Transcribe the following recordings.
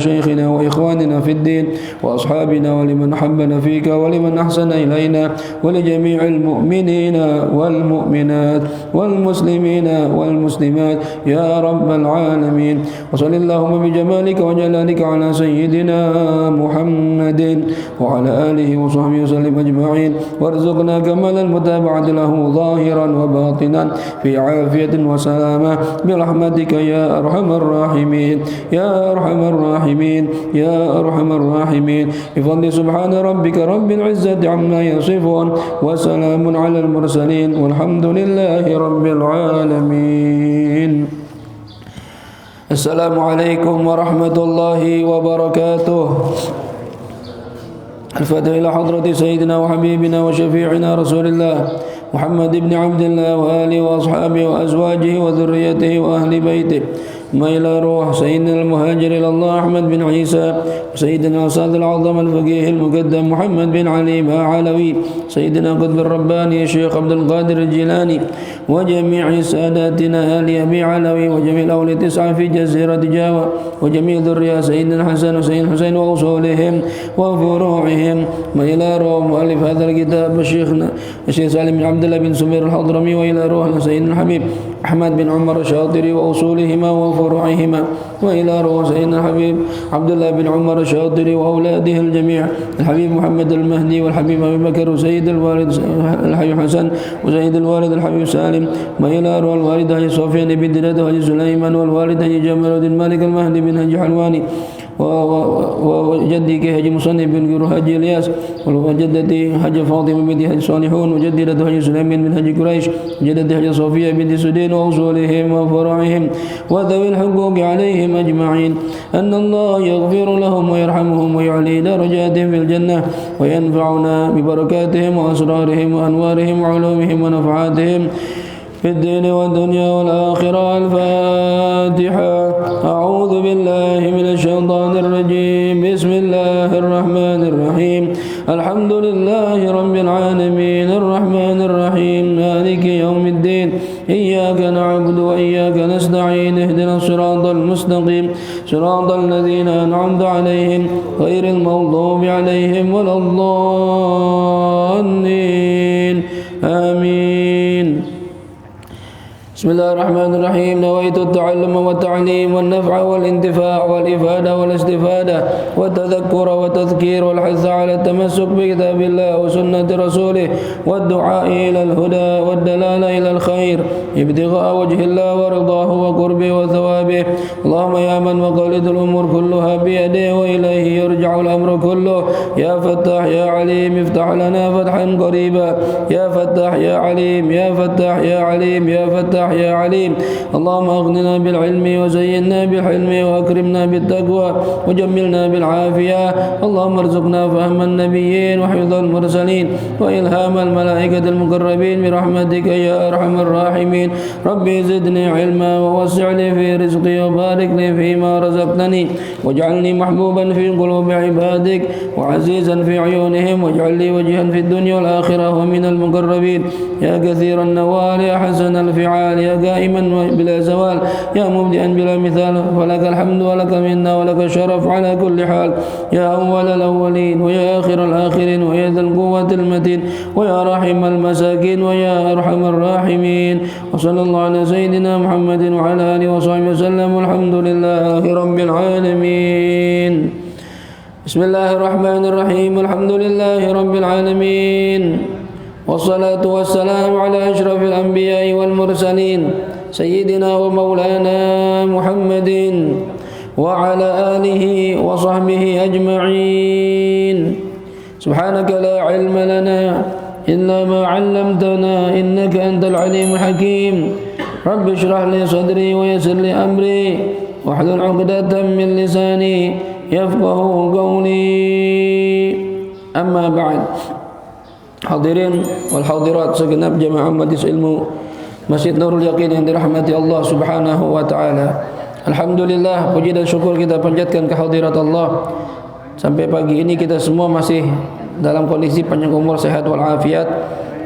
لمشايخنا وإخواننا في الدين وأصحابنا ولمن أحبنا فيك ولمن أحسن إلينا ولجميع المؤمنين والمؤمنات والمسلمين والمسلمات يا رب العالمين. وصل اللهم بجمالك وجلالك على سيدنا محمد وعلى آله وصحبه وسلم أجمعين، وارزقنا كمال المتابعة له ظاهرا وباطنا في عافية وسلامة برحمتك يا أرحم الراحمين يا أرحم الراحمين يا أرحم الراحمين. بفضل سبحان ربك رب العزة عما يصفون وسلام على المرسلين والحمد لله رب العالمين. السلام عليكم ورحمة الله وبركاته. الفاتحة إلى حضرة سيدنا وحبيبنا وشفيعنا رسول الله محمد بن عبد الله وآله وأصحابه وأزواجه وذريته وأهل بيته، ما إلى روح سيدنا المهاجر إلى الله أحمد بن عيسى، وسيدنا أستاذ العظم الفقيه المقدم محمد بن علي علوي، سيدنا قطب الرباني الشيخ عبد القادر الجيلاني، وجميع ساداتنا آل أبي علوي، وجميع الأولياء 9 في جزيرة جاوة، وجميع ذرية سيدنا الحسن وسيدنا الحسين وأصولهم وفروعهم، ما إلى روح مؤلف هذا الكتاب الشيخ سالم بن عبد الله بن سمير الحضرمي، وإلى روح سيدنا الحبيب أحمد بن عمر الشاطري وأصولهما وفروعهما، وإلى روح سيدنا الحبيب عبد الله بن عمر الشاطري وأولاده الجميع، الحبيب محمد المهدي والحبيب أبي بكر وسيد الوالد الحبيب حسن وسيد الوالد الحبيب سالم، ما إلى روح الوالد حجي سفيان بن دلاد وحجي سليمان والوالد حجي جمال الدين مالك المهدي بن حجي حلواني وجدي حجي مصنف بن جرو حجي الياس، وجدتي حجي فاطمة بنت حجي صالحون، وجدتي حجي سليمان بن حجي قريش، وجدتي حجي صوفيا بنت سدين وأصولهم وفرعهم وذوي الحقوق عليهم أجمعين، أن الله يغفر لهم ويرحمهم ويعلي درجاتهم في الجنة وينفعنا ببركاتهم وأسرارهم وأنوارهم وعلومهم ونفعاتهم في الدين والدنيا والآخرة. الفاتحة. أعوذ بالله من الشيطان الرجيم. بسم الله الرحمن الرحيم. الحمد لله رب العالمين الرحمن الرحيم مالك يوم الدين، إياك نعبد وإياك نستعين، اهدنا الصراط المستقيم صراط الذين أنعمت عليهم غير المغضوب عليهم ولا الضالين آمين. بسم الله الرحمن الرحيم. نويت التعلم والتعليم والنفع والانتفاع والإفادة والاستفادة والتذكر والتذكير والحث على التمسك بكتاب الله وسنة رسوله والدعاء إلى الهدى والدلالة إلى الخير ابتغاء وجه الله ورضاه وقربه وثوابه. اللهم يا من مقاليد الأمور كلها بيده وإليه يرجع الأمر كله، يا فتاح يا عليم افتح لنا فتحا قريبا، يا فتاح يا عليم يا فتاح يا عليم يا فتاح يا عليم. اللهم أغننا بالعلم وزينا بالحلم وأكرمنا بالتقوى وجملنا بالعافية. اللهم ارزقنا فهم النبيين وحفظ المرسلين وإلهام الملائكة المقربين برحمتك يا أرحم الراحمين. ربي زدني علما ووسع لي في رزقي وبارك لي فيما رزقتني، واجعلني محبوبا في قلوب عبادك وعزيزا في عيونهم، واجعل لي وجها في الدنيا والآخرة ومن المقربين. يا كثير النوال يا حسن الفعال يا قائما بلا زوال يا مبدئا بلا مثال، فلك الحمد ولك منا ولك الشرف على كل حال، يا أول الأولين ويا آخر الآخرين ويا ذا القوة المتين ويا رحم المساكين ويا أرحم الراحمين. وصلى الله على سيدنا محمد وعلى آله وصحبه وسلم، والحمد لله رب العالمين. بسم الله الرحمن الرحيم. الحمد لله رب العالمين، والصلاة والسلام على أشرف الأنبياء والمرسلين سيدنا ومولانا محمد وعلى آله وصحبه أجمعين. سبحانك لا علم لنا إلا ما علمتنا إنك أنت العليم الحكيم. رب اشرح لي صدري ويسر لي أمري واحلل عقدة من لساني يفقه قولي. أما بعد. Hadirin wal hadirat segenap jemaah majelis ilmu Masjid Nurul Yaqin yang dirahmati Allah Subhanahu wa taala. Alhamdulillah, puji dan syukur kita panjatkan kehadirat Allah. Sampai pagi ini kita semua masih dalam kondisi panjang umur, sehat wal afiat,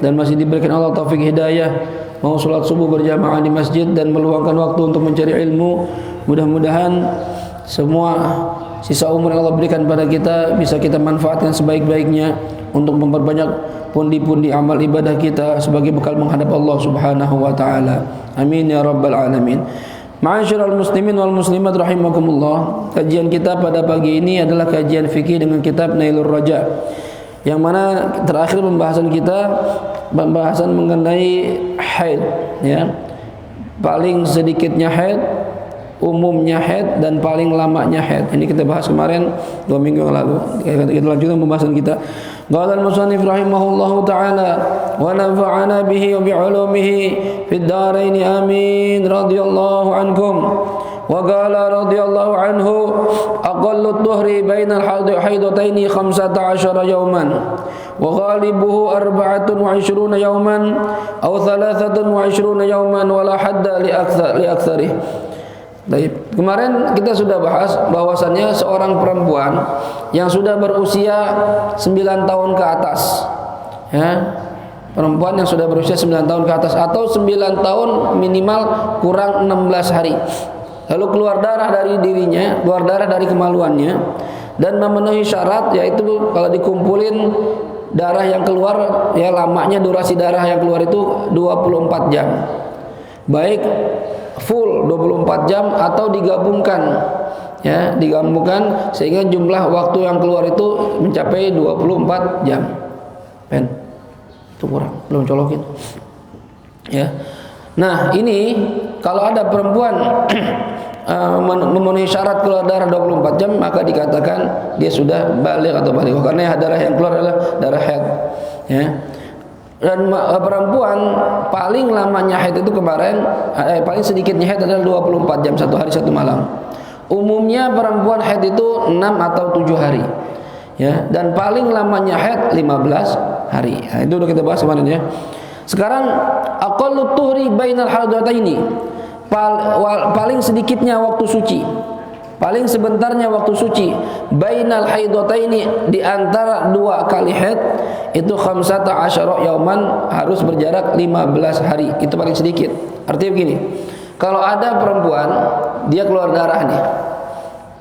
dan masih diberikan Allah taufik hidayah mau salat subuh berjamaah di masjid dan meluangkan waktu untuk mencari ilmu. Mudah-mudahan semua sisa umur yang Allah berikan pada kita bisa kita manfaatkan sebaik-baiknya untuk memperbanyak pundi-pundi amal ibadah kita sebagai bekal menghadap Allah Subhanahu wa taala. Amin ya rabbal alamin. Ma'asyiral muslimin wal muslimat rahimakumullah. Kajian kita pada pagi ini adalah kajian fikih dengan kitab Nailur Raja, yang mana terakhir pembahasan kita mengenai haid, ya. Paling sedikitnya haid, umumnya haid, dan paling lamanya haid. Ini kita bahas kemarin 2 minggu yang lalu. Kita lanjutkan pembahasan kita. Qala al-musannif rahimahullahu ta'ala wa nafa'ana bihi wa bi'ulumihi fid dharain amin radhiyallahu ankum. Wa qala radhiyallahu anhu aqallu tuhri bainal haidataini 15 yawman wa ghalibuhu 24 yawman aw 23 yawman wala hadda li aktsarih. Baik, kemarin kita sudah bahas bahwasannya seorang perempuan yang sudah berusia 9 tahun ke atas, ya, perempuan yang sudah berusia 9 tahun ke atas atau 9 tahun minimal kurang 16 hari, lalu keluar darah dari dirinya, keluar darah dari kemaluannya, dan memenuhi syarat, yaitu kalau dikumpulin darah yang keluar, ya, lamanya durasi darah yang keluar itu 24 jam, baik full 24 jam atau digabungkan, ya, digabungkan sehingga jumlah waktu yang keluar itu mencapai 24 jam. Pen, itu kurang, belum colokin, ya. Nah, ini kalau ada perempuan memenuhi syarat keluar darah 24 jam, maka dikatakan dia sudah baligh atau baligh, karena darah yang keluar adalah darah haid, ya. Dan perempuan paling lamanya haid itu kemarin, paling sedikitnya haid adalah 24 jam, 1 hari 1 malam. Umumnya perempuan haid itu 6 atau 7 hari, ya. Dan paling lamanya haid 15 hari. Nah, itu udah kita bahas kemarin, ya. Sekarang aqallu tuhri bainal haidataini, paling sedikitnya waktu suci, paling sebentarnya waktu suci, bainal haidataini, di antara 2 kali haid itu 15 yauman, harus berjarak 15 hari. Itu paling sedikit. Artinya begini, kalau ada perempuan dia keluar darah nih,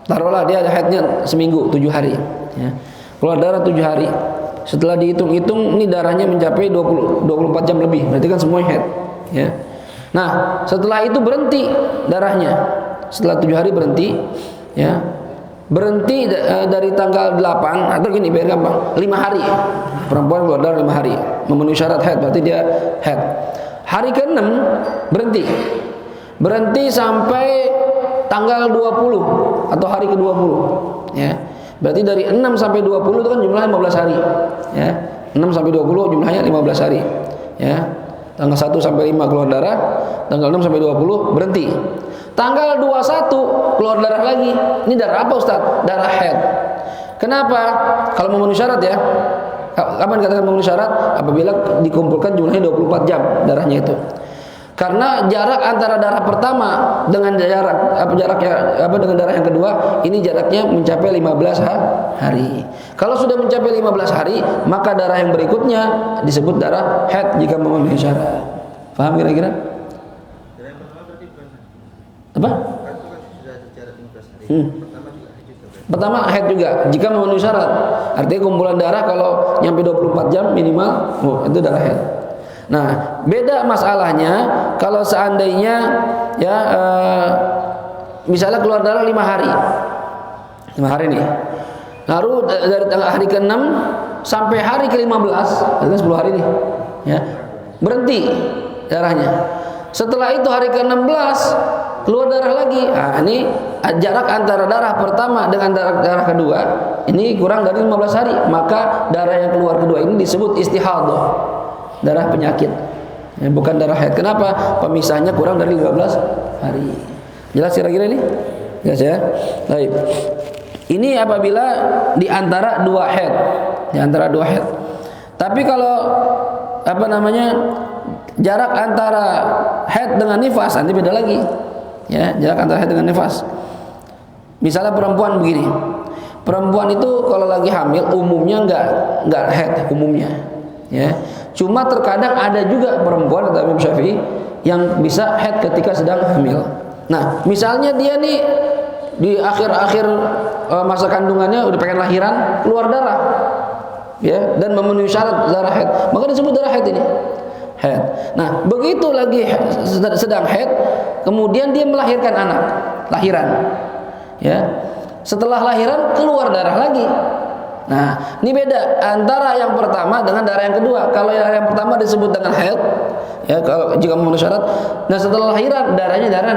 taruhlah dia ada haidnya seminggu 7 hari, ya. Keluar darah 7 hari. Setelah dihitung-hitung ini darahnya mencapai 24 jam lebih. Berarti kan semua haid, ya. Nah, setelah itu berhenti darahnya. Setelah 7 hari berhenti, ya. Berhenti dari tanggal 8, atau gini biar gampang, 5 hari. Perempuan keluar darah 5 hari, memenuhi syarat haid, berarti dia haid. Hari ke-6 berhenti. Berhenti sampai tanggal 20 atau hari ke-20, ya. Berarti dari 6 sampai 20 itu kan jumlahnya 15 hari, ya. 6 sampai 20 jumlahnya 15 hari, ya. Tanggal 1 sampai 5 keluar darah, tanggal 6 sampai 20 berhenti. Tanggal 21 keluar darah lagi. Ini darah apa, Ustaz? Darah haid. Kenapa? Kalau memenuhi syarat, ya. Kapan dikatakan memenuhi syarat? Apabila dikumpulkan jumlahnya 24 jam darahnya itu. Karena jarak antara darah pertama dengan dengan darah yang kedua, ini jaraknya mencapai 15 hari. Kalau sudah mencapai 15 hari, maka darah yang berikutnya disebut darah haid jika memenuhi syarat. Paham kira-kira? Apa? Pertama haid juga jika memenuhi syarat. Artinya kumpulan darah kalau nyampe 24 jam minimal, itu darah haid. Nah, beda masalahnya kalau seandainya, ya, misalnya keluar darah 5 hari. 5 hari nih. Lalu dari hari ke-6 sampai hari ke-15, itu 10 hari nih, ya. Berhenti darahnya. Setelah itu hari ke-16 keluar darah lagi. Nah, ini jarak antara darah pertama dengan darah kedua ini kurang dari 15 hari. Maka darah yang keluar kedua ini disebut istihadah, darah penyakit, ya, bukan darah haid. Kenapa? Pemisahnya kurang dari 15 hari. Jelas kira-kira ini? Jelas, ya? Baik. Ini apabila di antara 2 haid, di antara 2 haid. Tapi kalau jarak antara haid dengan nifas nanti beda lagi, ya. Jarak antara haid dengan nifas. Misalnya perempuan begini, perempuan itu kalau lagi hamil umumnya enggak haid umumnya, ya. Cuma terkadang ada juga perempuan kata Imam Syafi'i yang bisa haid ketika sedang hamil. Nah, misalnya dia nih di akhir-akhir masa kandungannya udah pengen lahiran, keluar darah, ya, dan memenuhi syarat darah haid, maka disebut darah haid ini. Haid. Nah, begitu lagi sedang haid, kemudian dia melahirkan anak, lahiran, ya. Setelah lahiran keluar darah lagi. Nah, ini beda antara yang pertama dengan darah yang kedua. Kalau yang pertama disebut dengan haid, ya, kalau jika memenuhi syarat. Nah, setelah lahiran darahnya darah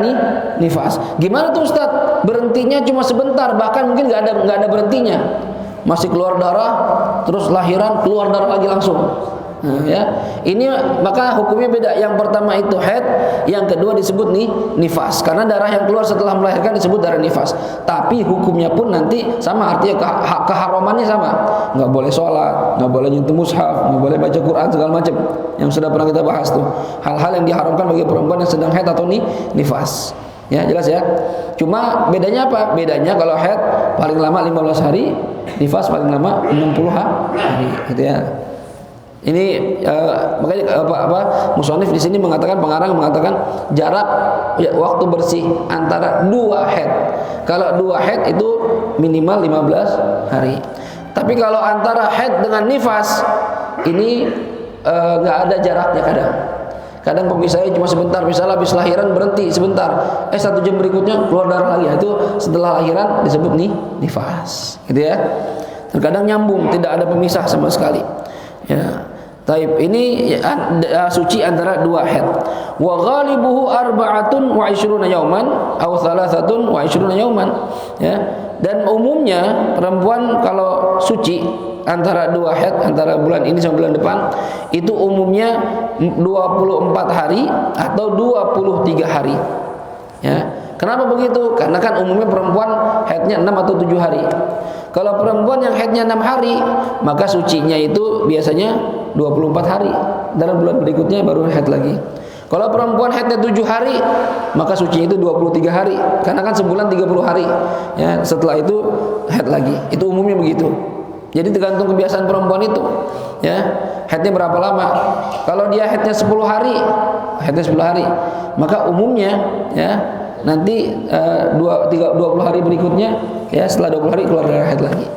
nifas. Gimana tuh Ustaz? Berhentinya cuma sebentar, bahkan mungkin nggak ada berhentinya. Masih keluar darah, terus lahiran keluar darah lagi langsung. Nah, ya, ini maka hukumnya beda. Yang pertama itu haid, yang kedua disebut nifas. Karena darah yang keluar setelah melahirkan disebut darah nifas. Tapi hukumnya pun nanti sama, artinya keharamannya sama. Nggak boleh sholat, nggak boleh nyentuh mushaf, nggak boleh baca Quran segala macam. Yang sudah pernah kita bahas tuh. Hal-hal yang diharamkan bagi perempuan yang sedang haid atau nifas. Ya, jelas ya. Cuma bedanya apa? Bedanya kalau haid paling lama 15 hari, nifas paling lama 60 hari, gitu ya. Ini makanya musannif di sini mengatakan, pengarang mengatakan jarak ya, waktu bersih antara dua haid. Kalau dua haid itu minimal 15 hari. Tapi kalau antara haid dengan nifas ini nggak ada jaraknya kadang. Kadang pemisahnya cuma sebentar, misalnya habis lahiran berhenti sebentar, 1 jam berikutnya keluar darah lagi. Itu setelah lahiran disebut nifas, gitu ya. Terkadang nyambung, tidak ada pemisah sama sekali. Ya. Taib, ini suci antara dua haid. Wa ghalibuhu arba'atun wa 20 yauman aw thalathatun wa 20 yauman. Ya. Dan umumnya perempuan kalau suci antara dua haid, antara bulan ini sama bulan depan, itu umumnya 24 hari atau 23 hari. Ya. Kenapa begitu? Karena kan umumnya perempuan haidnya 6 atau 7 hari. Kalau perempuan yang haidnya 6 hari, maka sucinya itu biasanya 24 hari. Dalam bulan berikutnya baru haid lagi. Kalau perempuan haidnya 7 hari, maka sucinya itu 23 hari. Karena kan sebulan 30 hari. Ya, setelah itu haid lagi. Itu umumnya begitu. Jadi tergantung kebiasaan perempuan itu. Ya, haidnya berapa lama? Kalau dia haidnya 10 hari, haidnya 10 hari, maka umumnya ya nanti 20 hari berikutnya, ya setelah 20 hari keluar darah haid lagi.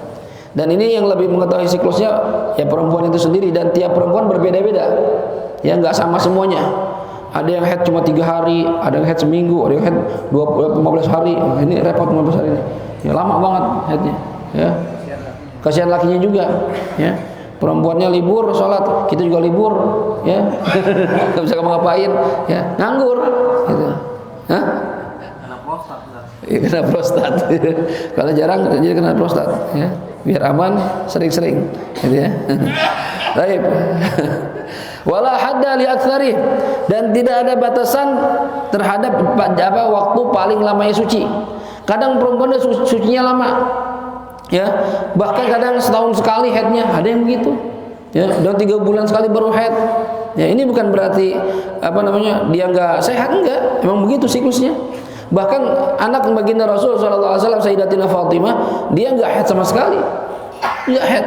Dan ini yang lebih mengetahui siklusnya ya perempuan itu sendiri, dan tiap perempuan berbeda-beda. Ya, nggak sama semuanya. Ada yang haid cuma 3 hari, ada yang haid seminggu, ada yang haid 15 hari. Nah, ini repot 15 hari ini. Ya, lama banget haidnya. Ya. Kasihan lakinya juga, ya. Perempuannya libur sholat, kita juga libur, ya. Nggak bisa ngapain, ya. Nganggur, gitu. Hah? Kena prostat. Kalau jarang jadi kena prostat, ya. Biar aman sering-sering, gitu ya. Baik. Wala hadda li aktsari, dan tidak ada batasan terhadap waktu paling lamanya suci. Kadang perempuan sucinya lama. Ya, bahkan kadang setahun sekali haidnya, ada yang begitu. Ya, dan 3 bulan sekali baru haid. Ya, ini bukan berarti dia nggak sehat, enggak. Memang begitu siklusnya. Bahkan anak baginda Rasul sallallahu alaihi wasallam Sayyidatina Fatimah, dia enggak haid sama sekali. Enggak haid.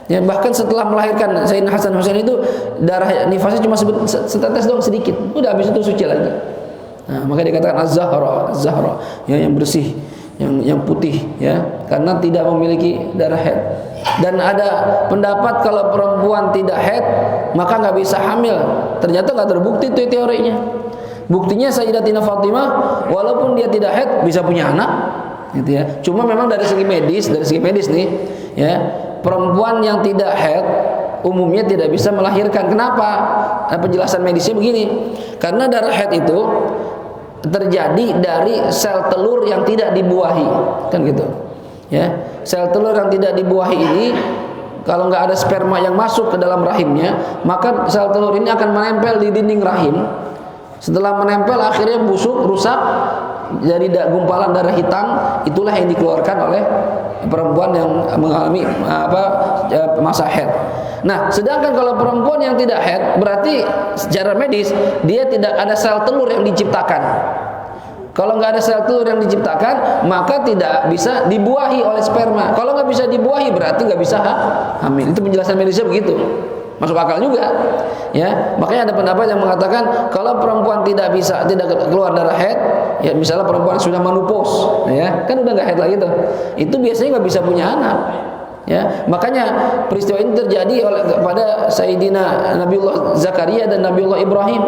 Ya, bahkan setelah melahirkan Sayyidina Hasan Husain itu darah nifasnya cuma setetes doang sedikit. Udah habis itu suci lagi. Nah, maka dikatakan az-zahra, yang bersih, yang putih, ya, karena tidak memiliki darah haid. Dan ada pendapat kalau perempuan tidak haid maka nggak bisa hamil. Ternyata nggak terbukti itu teorinya. Buktinya Sayyidatina Fatimah walaupun dia tidak haid bisa punya anak, gitu ya. Cuma memang dari segi medis nih, ya, perempuan yang tidak haid umumnya tidak bisa melahirkan. Kenapa? Nah, penjelasan medisnya begini. Karena darah haid itu terjadi dari sel telur yang tidak dibuahi, kan gitu. Ya, sel telur yang tidak dibuahi ini kalau nggak ada sperma yang masuk ke dalam rahimnya, maka sel telur ini akan menempel di dinding rahim. Setelah menempel akhirnya busuk, rusak, jadi gumpalan darah hitam. Itulah yang dikeluarkan oleh perempuan yang mengalami masa haid. Nah, sedangkan kalau perempuan yang tidak haid, berarti secara medis dia tidak ada sel telur yang diciptakan. Kalau nggak ada sel telur yang diciptakan, maka tidak bisa dibuahi oleh sperma. Kalau nggak bisa dibuahi, berarti nggak bisa hamil. Itu penjelasan medisnya begitu. Masuk akal juga. Ya, makanya ada pendapat yang mengatakan kalau perempuan tidak keluar darah haid, ya misalnya perempuan sudah menopause, ya, kan udah enggak haid lagi tuh. Itu biasanya enggak bisa punya anak. Ya, makanya peristiwa ini terjadi pada Sayyidina Nabiullah Zakaria dan Nabiullah Ibrahim.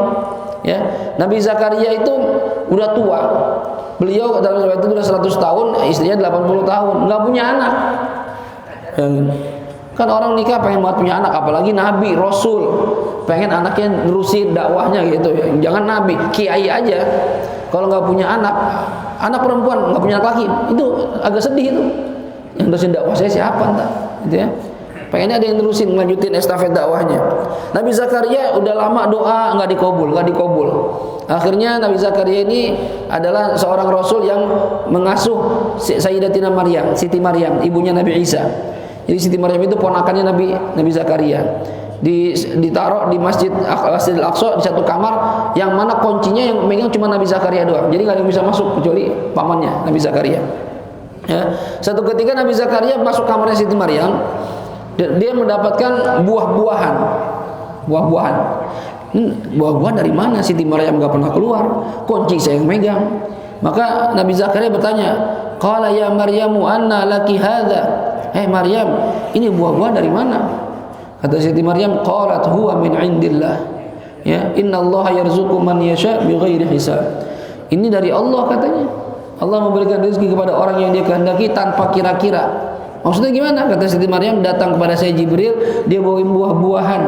Ya, Nabi Zakaria itu udah tua. Beliau dalam riwayat itu udah 100 tahun, istrinya 80 tahun, enggak punya anak. Kan orang nikah pengen banget punya anak, apalagi nabi, rasul, pengen anaknya nerusin dakwahnya gitu. Jangan nabi, kiai aja. Kalau nggak punya anak perempuan nggak punya anak laki, itu agak sedih itu. Yang nerusin dakwah saya siapa entah, gitu ya. Pengennya ada yang nerusin, ngelanjutin estafet dakwahnya. Nabi Zakaria udah lama doa nggak dikabul. Akhirnya Nabi Zakaria ini adalah seorang rasul yang mengasuh Sayyidatina Maryam, Siti Maryam, ibunya Nabi Isa. Jadi Siti Maryam itu ponakannya Nabi Zakaria. Ditaruh di Masjid Al-Aqsa di satu kamar yang mana kuncinya yang megang cuma Nabi Zakaria doang. Jadi nggak ada yang bisa masuk kecuali pamannya Nabi Zakaria. Ya. Satu ketika Nabi Zakaria masuk kamarnya Siti Maryam, dia mendapatkan buah-buahan. Buah-buahan dari mana? Siti Maryam nggak pernah keluar, kunci saya yang megang. Maka Nabi Zakaria bertanya, qala ya Maryamu anna laki hadza. Maryam, ini buah-buahan dari mana? Kata Siti Maryam, qalat huwa min indillah. Ya, innallaha yarzuqu man yasha bighairi hisab. Ini dari Allah katanya. Allah memberikan rezeki kepada orang yang Dia kehendaki tanpa kira-kira. Maksudnya gimana? Kata Siti Maryam, datang kepada saya Jibril, dia bawain buah-buahan,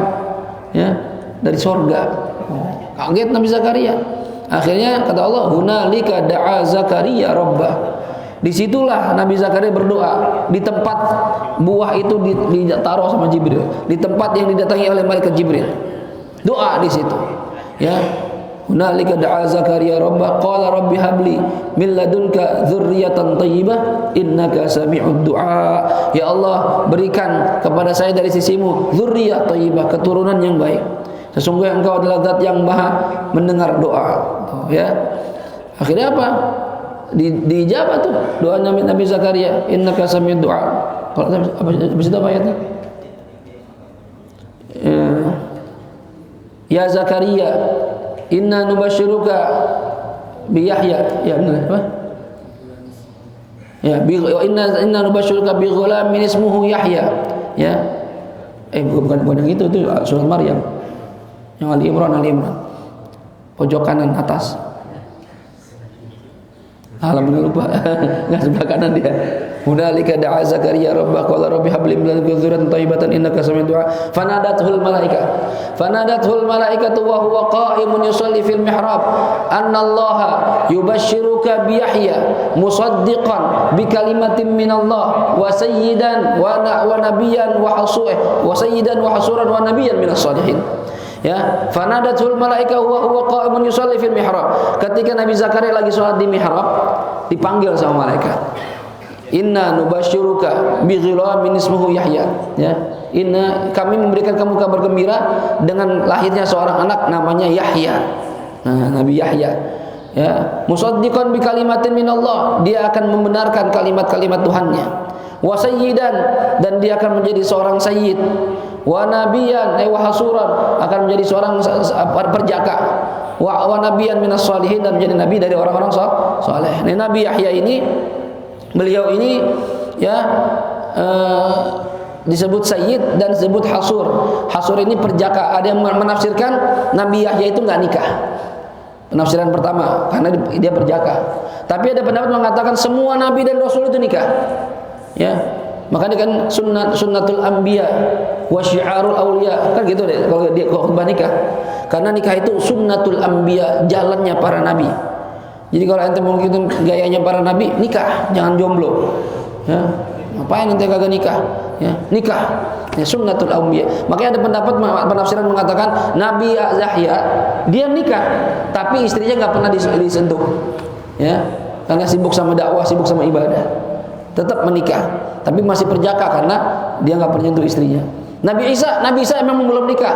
ya, dari sorga. Kaget Nabi Zakaria. Akhirnya kata Allah, hunalika da'a Zakaria rabbah. Disitulah Nabi Zakaria berdoa di tempat buah itu ditaruh sama Jibril, di tempat yang didatangi oleh malaikat Jibril. Doa di situ. Ya. Hunalika da'a Zakaria rabbah qala rabbi habli min ladunka dzurriyyatan thayyibah innaka sami'ud du'a. Ya Allah, berikan kepada saya dari sisimu dzurriyyah thayyibah, keturunan yang baik. Sesungguhnya Engkau adalah Zat yang Maha mendengar doa. Ya. Akhirnya apa? Dijawab tuh doanya Nabi Zakaria, innaka sami'ud du'a. Kalau apa itu ayatnya? Ya Zakaria, inna nubasyiruka bi Yahya. Ya benar apa? Ya, inna nubasyiruka bi ghulamin ismuhu Yahya. Ya. Bukan yang itu surat Maryam. Yang Ali Imran. Pojok kanan atas. Alhamdulillah lupa. Enggak sebelah kanan dia. Hunalika da'a Zakaria rabbah qala rabbi habli min ladunka dzurriyyatan thayyibatan innaka sami'ud du'a. Fanadathul malaikatu wa huwa qa'imun yusalli fil mihrab anna Allaha yubashshiruka bi Yahya musaddiqan bi kalimatin min Allah wa sayyidan wa nabiyyan wa hasuran wa nabiyyan minas salihin. Ya, fanadatul malaika huwa qa'imun yusalli fil mihrab. Ketika Nabi Zakaria lagi salat di mihrab, dipanggil sama malaikat. Inna nubasyiruka bi ghilamin ismuhu Yahya. Ya, kami memberikan kamu kabar gembira dengan lahirnya seorang anak namanya Yahya. Nah, Nabi Yahya. Ya, musaddiqan bi kalimatin minallah, dia akan membenarkan kalimat-kalimat Tuhannya. Wa sayyidan, dan dia akan menjadi seorang sayyid. Wa nabiyan wa hasuran, akan menjadi seorang perjaka. Wa nabiyan minas salihin, dan menjadi nabi dari orang-orang saleh. Nah, Nabi Yahya ini, beliau ini ya disebut sayyid dan disebut hasur. Hasur ini perjaka. Ada yang menafsirkan Nabi Yahya itu enggak nikah. Penafsiran pertama, karena dia perjaka. Tapi ada pendapat mengatakan semua nabi dan rasul itu nikah. Ya. Makanya kan sunnatul anbiya wa syiarul auliya, kan gitu deh kalau dia khutbah nikah. Karena nikah itu sunnatul anbiya, jalannya para nabi. Jadi kalau ente mau gitu gayanya para nabi, nikah, jangan jomblo. Ya. Ngapain ente kagak nikah? Ya, nikah. Ya, sunnatul anbiya. Makanya ada pendapat penafsiran mengatakan Nabi Yahya dia nikah, tapi istrinya enggak pernah disentuh. Ya. Karena sibuk sama dakwah, sibuk sama ibadah. Tetap menikah, tapi masih perjaka karena dia nggak pernah menyentuh istrinya. Nabi Isa memang belum nikah,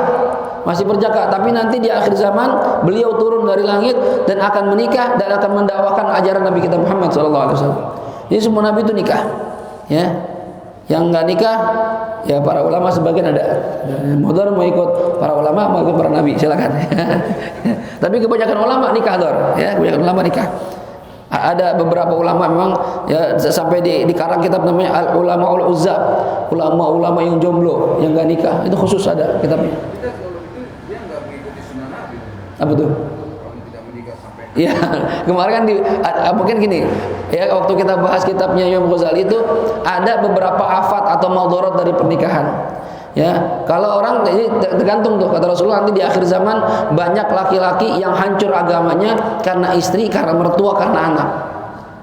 masih perjaka, tapi nanti di akhir zaman beliau turun dari langit dan akan menikah dan akan mendakwakan ajaran Nabi kita Muhammad SAW. Jadi semua nabi itu nikah, ya. Yang nggak nikah, ya para ulama sebagian ada. Modar mau ikut para ulama, mau ikut para nabi, silakan. Tapi kebanyakan ulama nikah dor, ya kebanyakan ulama nikah. Ada beberapa ulama memang ya sampai dikarang kitab namanya Al Ulama Ul Uzzab, ulama-ulama yang jomblo yang nggak nikah, itu khusus ada kitabnya. Dia nggak mengikuti sunnah Nabi. Apa tuh? Ya, kemarin kan mungkin gini, ya waktu kita bahas kitabnya Imam Ghazali itu ada beberapa afat atau maldorot dari pernikahan. Ya, kalau orang ini tergantung tuh kata Rasulullah, nanti di akhir zaman banyak laki-laki yang hancur agamanya karena istri, karena mertua, karena anak.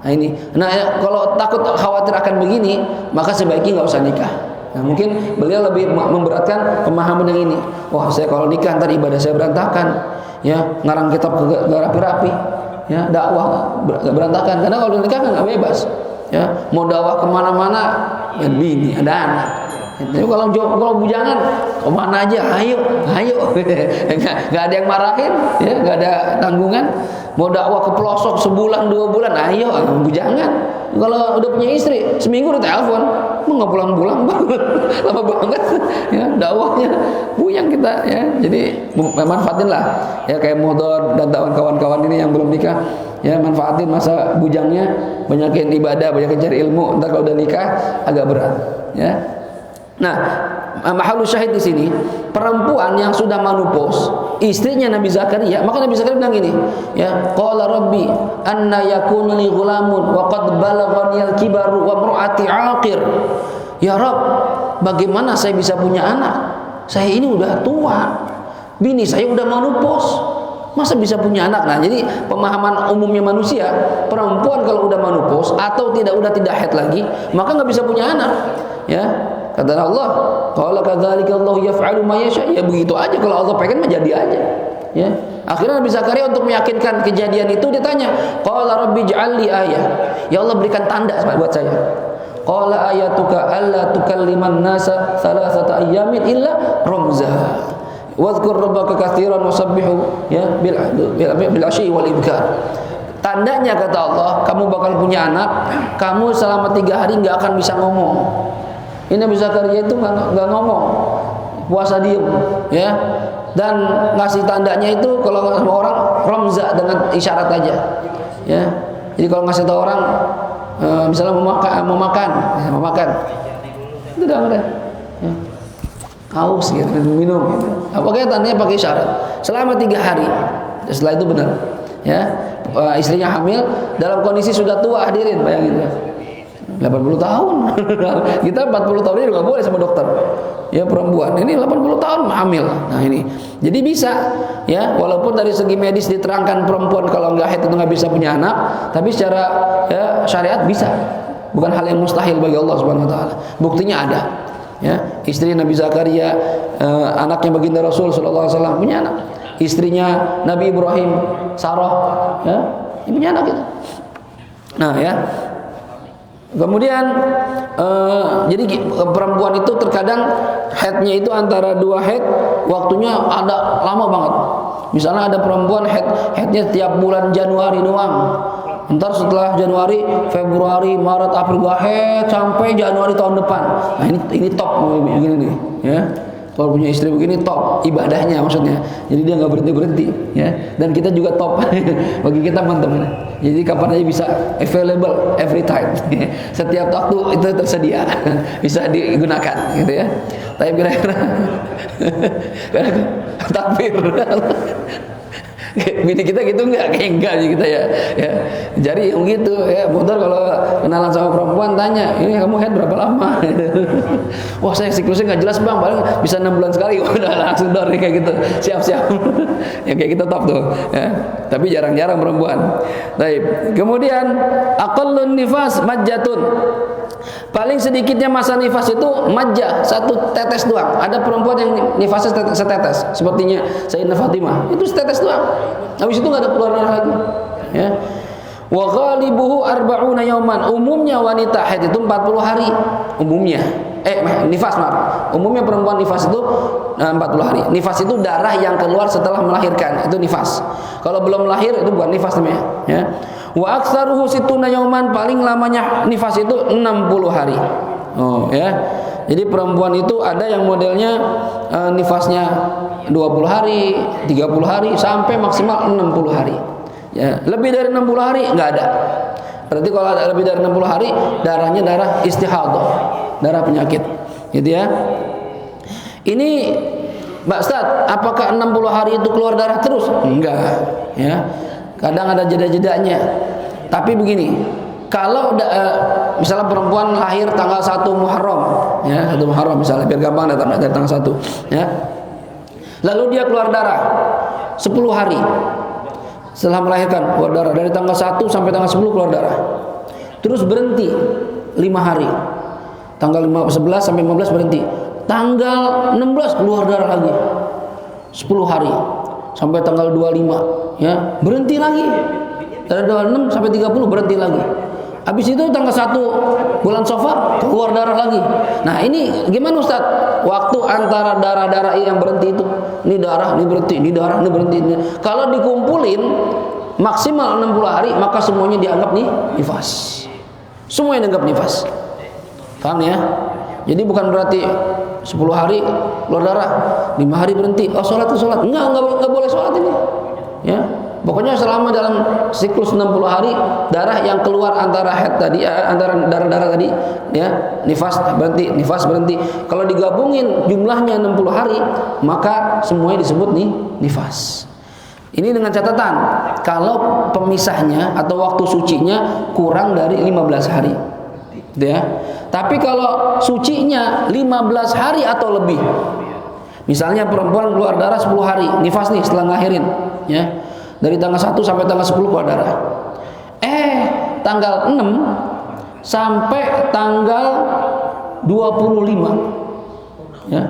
Nah ini, ya, kalau takut khawatir akan begini, maka sebaiknya nggak usah nikah. Nah mungkin beliau lebih memberatkan pemahaman yang ini. Wah saya kalau nikah ntar ibadah saya berantakan. Ya ngarang kitab gak rapi-rapi, ya dakwah berantakan. Karena kalau nikah kan nggak bebas, ya mau dakwah kemana-mana, ya bini ada anak. Tapi kalau bujangan kemana aja, ayo, nggak ada yang marahin, ya nggak ada tanggungan. Mau dakwah ke pelosok sebulan 2 bulan, ayo, bujangan. Kalau udah punya istri, seminggu udah telepon, mau nggak pulang-pulang banget, lama banget, ya dakwahnya buyang kita, ya. Jadi manfaatin lah, ya kayak Modor dan kawan-kawan ini yang belum nikah, ya manfaatin masa bujangnya, banyakin ibadah, banyakin cari ilmu. Ntar kalau udah nikah agak berat, ya. Nah, mahalul syahid di sini, perempuan yang sudah menopause, istrinya Nabi Zakaria, maka Nabi Zakaria bilang gini, ya, qala rabbi anna yakunu li ghulamun wa qad balaghani al-kibaru wa imraati aqir. Ya Rabb, bagaimana saya bisa punya anak? Saya ini udah tua. Bini saya udah menopause. Masa bisa punya anak? Nah, jadi pemahaman umumnya manusia, perempuan kalau udah menopause atau tidak haid lagi, maka nggak bisa punya anak. Ya, kata Allah, qala kadzalika Allah yaf'alu ma yasha. Ya begitu aja, kalau Allah pengen menjadi aja. Ya. Akhirnya Nabi Zakaria untuk meyakinkan kejadian itu dia tanya, qala rabbi ij'al li ayah. Ya Allah berikan tanda buat saya. Qala ayatuka alla tukalliman nasa thalathata ayyamin illa ramza. Wadhkur rabbaka katsiran wasabbihu ya bil asyi wal ibkar. Tandanya kata Allah, kamu bakal punya anak, kamu selama 3 hari nggak akan bisa ngomong. Ini Nabi Zakaria itu nggak ngomong, puasa diem, ya. Dan ngasih tandanya itu kalau sama orang ramza dengan isyarat aja, ya. Jadi kalau ngasih tahu orang, misalnya mau makan, itu udah ada, ya. Haus gitu, minum, gitu. Pokoknya tandanya pakai isyarat. Selama 3 hari, setelah itu benar, ya. Istrinya hamil dalam kondisi sudah tua, hadirin bayangin ya. 80 tahun. Kita 40 tahun ini juga boleh sama dokter. Ya perempuan, ini 80 tahun hamil. Nah ini. Jadi bisa ya, walaupun dari segi medis diterangkan perempuan kalau nggak haid itu nggak bisa punya anak, tapi secara ya syariat bisa. Bukan hal yang mustahil bagi Allah Subhanahu wa taala. Buktinya ada. Ya, istri Nabi Zakaria, anaknya baginda Rasul sallallahu alaihi wasallam punya anak. Istrinya Nabi Ibrahim, Sarah, ya, punya anak itu. Nah, ya. Kemudian jadi perempuan itu terkadang haidnya itu antara 2 haid, waktunya ada lama banget. Misalnya ada perempuan haidnya tiap bulan Januari doang. Ntar setelah Januari, Februari, Maret, April gak haid sampai Januari tahun depan. Nah ini top begini nih, ya. Kalau punya istri begini top ibadahnya maksudnya. Jadi dia nggak berhenti, ya. Dan kita juga top bagi kita teman-teman. Jadi kapan aja bisa available every time. Setiap waktu itu tersedia bisa digunakan, gitu ya. Tapi kira-kira takbir. Bini kita gitu enggak, kayak enggak sih kita ya. Jadi yang gitu ya, motor kalau kenalan sama perempuan tanya, ini kamu haid berapa lama? Wah saya siklusnya nggak jelas bang, paling bisa 6 bulan sekali. Udah langsung door kayak gitu, siap-siap. Ya kayak kita top tuh. Ya. Tapi jarang-jarang perempuan. Baik. Kemudian aqallun nifas majjatun. Paling sedikitnya masa nifas itu majjah, 1 tetes doang. Ada perempuan yang nifasnya setetes, sepertinya Sayyidah Fatimah. Itu setetes doang. Habis itu enggak ada keluar darah lagi. Ya. Wa ghalibuhu arba'una yauman. Umumnya wanita haid itu 40 hari. Umumnya. Nifas maaf. Umumnya perempuan nifas itu 40 hari. Nifas itu darah yang keluar setelah melahirkan. Itu nifas. Kalau belum lahir itu bukan nifas namanya, ya. Wa aktsaruhu situna yauman, paling lamanya nifas itu 60 hari. Oh ya. Jadi perempuan itu ada yang modelnya nifasnya 20 hari, 30 hari sampai maksimal 60 hari. Ya, lebih dari 60 hari nggak ada. Berarti kalau ada lebih dari 60 hari darahnya darah istihadah, darah penyakit. Gitu ya. Ini Mbak Ustaz, apakah 60 hari itu keluar darah terus? Enggak, ya. Kadang ada jeda-jedanya. Tapi begini, kalau misalnya perempuan lahir tanggal 1 Muharram, ya, 1 Muharram misalnya, biar gampang datang dari tanggal 1, ya. Lalu dia keluar darah 10 hari. Setelah melahirkan keluar darah dari tanggal 1 sampai tanggal 10 keluar darah. Terus berhenti 5 hari. Tanggal 11 sampai 15 berhenti. Tanggal 16 keluar darah lagi 10 hari sampai tanggal 25, ya, berhenti lagi. Dari 26 sampai 30 berhenti lagi. Habis itu tanggal 1 bulan Safar keluar darah lagi. Nah, ini gimana Ustaz? Waktu antara darah-darah yang berhenti itu, ini darah, ini berhenti, ini darah, ini berhenti. Ini. Kalau dikumpulin maksimal 60 hari, maka semuanya dianggap nifas. Semuanya dianggap nifas. Paham ya? Jadi bukan berarti 10 hari keluar darah, 5 hari berhenti. Oh, sholat itu sholat. Enggak boleh sholat ini. Ya. Pokoknya selama dalam siklus 60 hari darah yang keluar antara haid tadi, antara darah-darah tadi, ya, nifas berhenti. Kalau digabungin jumlahnya 60 hari, maka semuanya disebut nifas. Ini dengan catatan kalau pemisahnya atau waktu sucinya kurang dari 15 hari. Gitu ya. Tapi kalau sucinya 15 hari atau lebih, misalnya perempuan keluar darah 10 hari, nifas nih setelah ngelahirin, ya, dari tanggal 1 sampai tanggal 10 keluar darah. Tanggal 6 sampai tanggal 25, ya,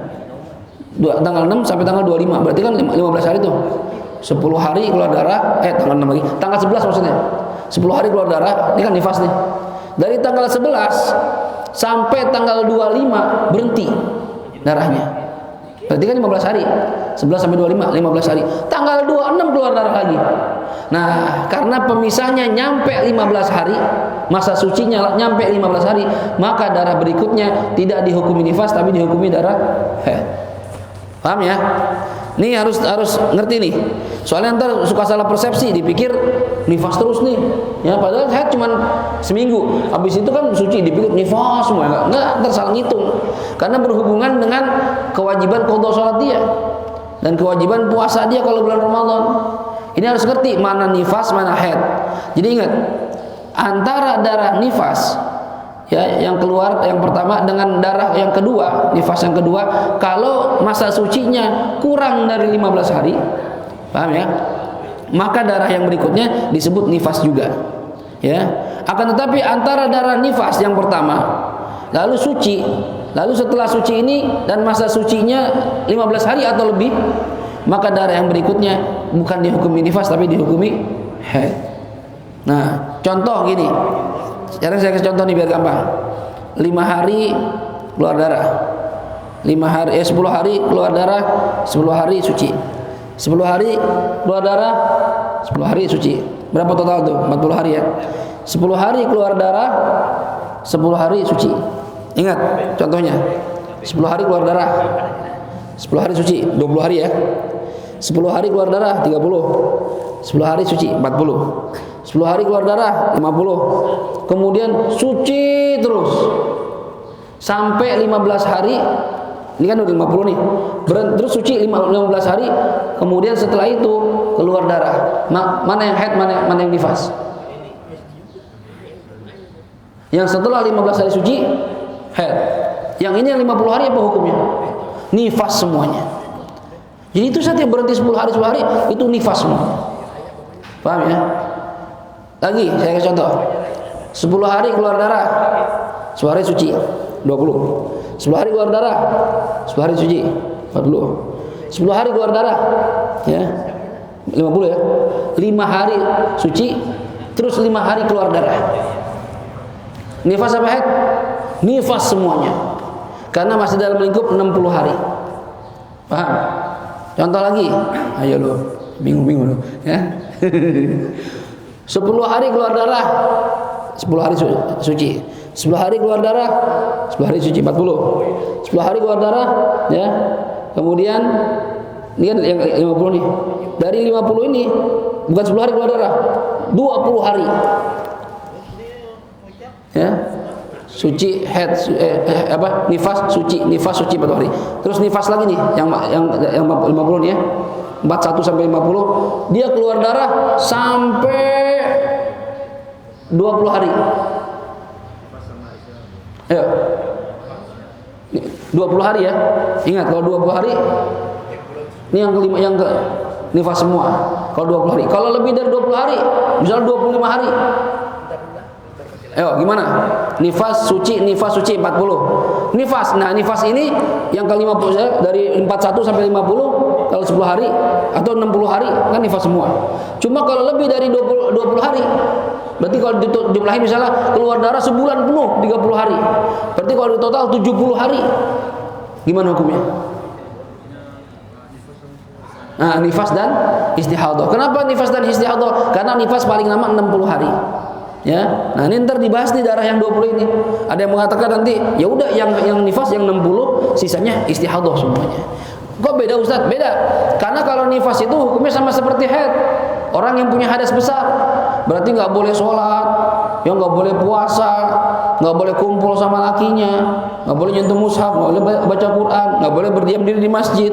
tanggal 6 sampai tanggal 25, berarti kan 15 hari tuh. 10 hari keluar darah, tanggal 6 lagi, tanggal 11 maksudnya, 10 hari keluar darah, ini kan nifas nih. Dari tanggal 11 sampai tanggal 25 berhenti darahnya. Berarti kan 15 hari. 11 sampai 25, 15 hari. Tanggal 26 keluar darah lagi. Nah, karena pemisahnya nyampe 15 hari, masa sucinya nyampe 15 hari, maka darah berikutnya tidak dihukumi nifas tapi dihukumi darah haid. Paham ya? Ini harus ngerti nih. Soalnya ntar suka salah persepsi, dipikir nifas terus nih. Ya, padahal haid cuma seminggu. Habis itu kan suci, dipikir nifas semua. Enggak, ntar salah ngitung. Karena berhubungan dengan kewajiban qadha salat dia dan kewajiban puasa dia kalau bulan Ramadan. Ini harus ngerti mana nifas, mana haid. Jadi ingat, antara darah nifas, ya, yang keluar yang pertama dengan darah yang kedua, nifas yang kedua, kalau masa sucinya kurang dari 15 hari, paham ya? Maka darah yang berikutnya disebut nifas juga. Ya. Akan tetapi antara darah nifas yang pertama lalu suci, lalu setelah suci ini dan masa sucinya 15 hari atau lebih, maka darah yang berikutnya bukan dihukumi nifas tapi dihukumi haid. Nah, contoh gini. Sekarang saya kasih contoh nih biar gampang. 5 hari keluar darah. 10 hari keluar darah, 10 hari suci. 10 hari keluar darah, 10 hari suci. Berapa total tuh? 40 hari ya. 10 hari keluar darah, 10 hari suci. Ingat contohnya. 10 hari keluar darah, 10 hari suci, 20 hari ya. 10 hari keluar darah 30. 10 hari suci 40. 10 hari keluar darah 50. Kemudian suci terus sampai 15 hari. Ini kan udah 50 nih. Terus suci 15 hari. Kemudian setelah itu keluar darah. Mana yang haid, mana yang nifas? Yang setelah 15 hari suci haid. Yang ini yang 50 hari apa hukumnya? Nifas semuanya. Jadi itu setiap berhenti 10 hari itu nifas semua. Paham ya? Lagi saya kasih contoh. 10 hari keluar darah, 10 hari suci 20. 10 hari keluar darah, 10 hari suci 40. 10 hari keluar darah, ya 50 ya. 5 hari suci, terus 5 hari keluar darah. Nifas apa haid? Nifas semuanya. Karena masih dalam lingkup 60 hari. Paham? Contoh lagi. Ayo lo, bingung-bingung lo, ya. 10 hari keluar darah, 10 hari suci. 10 hari keluar darah, 10 hari suci 40. 10 hari keluar darah, ya. Kemudian ini kan yang 50 nih. Dari 50 ini bukan 10 hari keluar darah, 20 hari. Ya. Suci head nifas suci 40 hari. Terus nifas lagi nih yang 50 nih ya. 41 sampai 50 dia keluar darah sampai 20 hari. Ayo. 20 hari ya. Ingat kalau 20 hari ini yang kelima yang ke nifas semua. Kalau 20 hari. Kalau lebih dari 20 hari, misalnya 25 hari. Ayo gimana? Nifas suci 40. Nifas. Nah, nifas ini yang ke-50 dari 41 sampai 50 kalau 10 hari atau 60 hari kan nifas semua. Cuma kalau lebih dari 20 hari, berarti kalau dijumlahin misalnya keluar darah sebulan penuh 30 hari. Berarti kalau di total 70 hari. Gimana hukumnya? Nah, nifas dan istihadah. Kenapa nifas dan istihadah? Karena nifas paling lama 60 hari. Ya. Nah, ini ntar dibahas di darah yang 20 ini. Ada yang mengatakan nanti, ya udah yang nifas yang 60, sisanya istihadah semuanya. Kok beda Ustaz? Beda. Karena kalau nifas itu hukumnya sama seperti haid. Orang yang punya hadas besar, berarti nggak boleh sholat, ya nggak boleh puasa, nggak boleh kumpul sama lakinya, nggak boleh nyentuh mushaf, nggak boleh baca Quran, nggak boleh berdiam diri di masjid.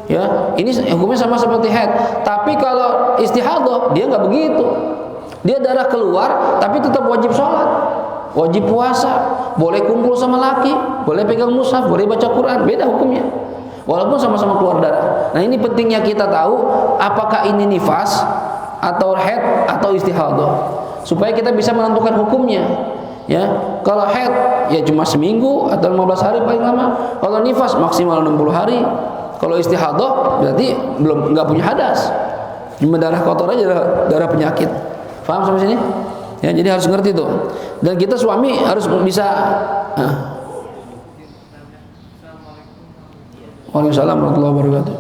Ya, ini hukumnya sama seperti haid. Tapi kalau istihadah dia nggak begitu. Dia darah keluar, tapi tetap wajib sholat, wajib puasa, boleh kumpul sama laki, boleh pegang mushaf, boleh baca Quran. Beda hukumnya. Walaupun sama-sama keluar darah. Nah, ini pentingnya kita tahu apakah ini nifas atau haid atau istihadah, supaya kita bisa menentukan hukumnya. Ya, kalau haid ya cuma seminggu atau 15 hari paling lama. Kalau nifas maksimal 60 hari. Kalau istihadah berarti nggak punya hadas, cuma darah kotor aja, darah penyakit. Paham sampai sini? Ya, jadi harus ngerti tuh. Dan kita suami harus bisa. Waalaikumsalam warahmatullahi wabarakatuh.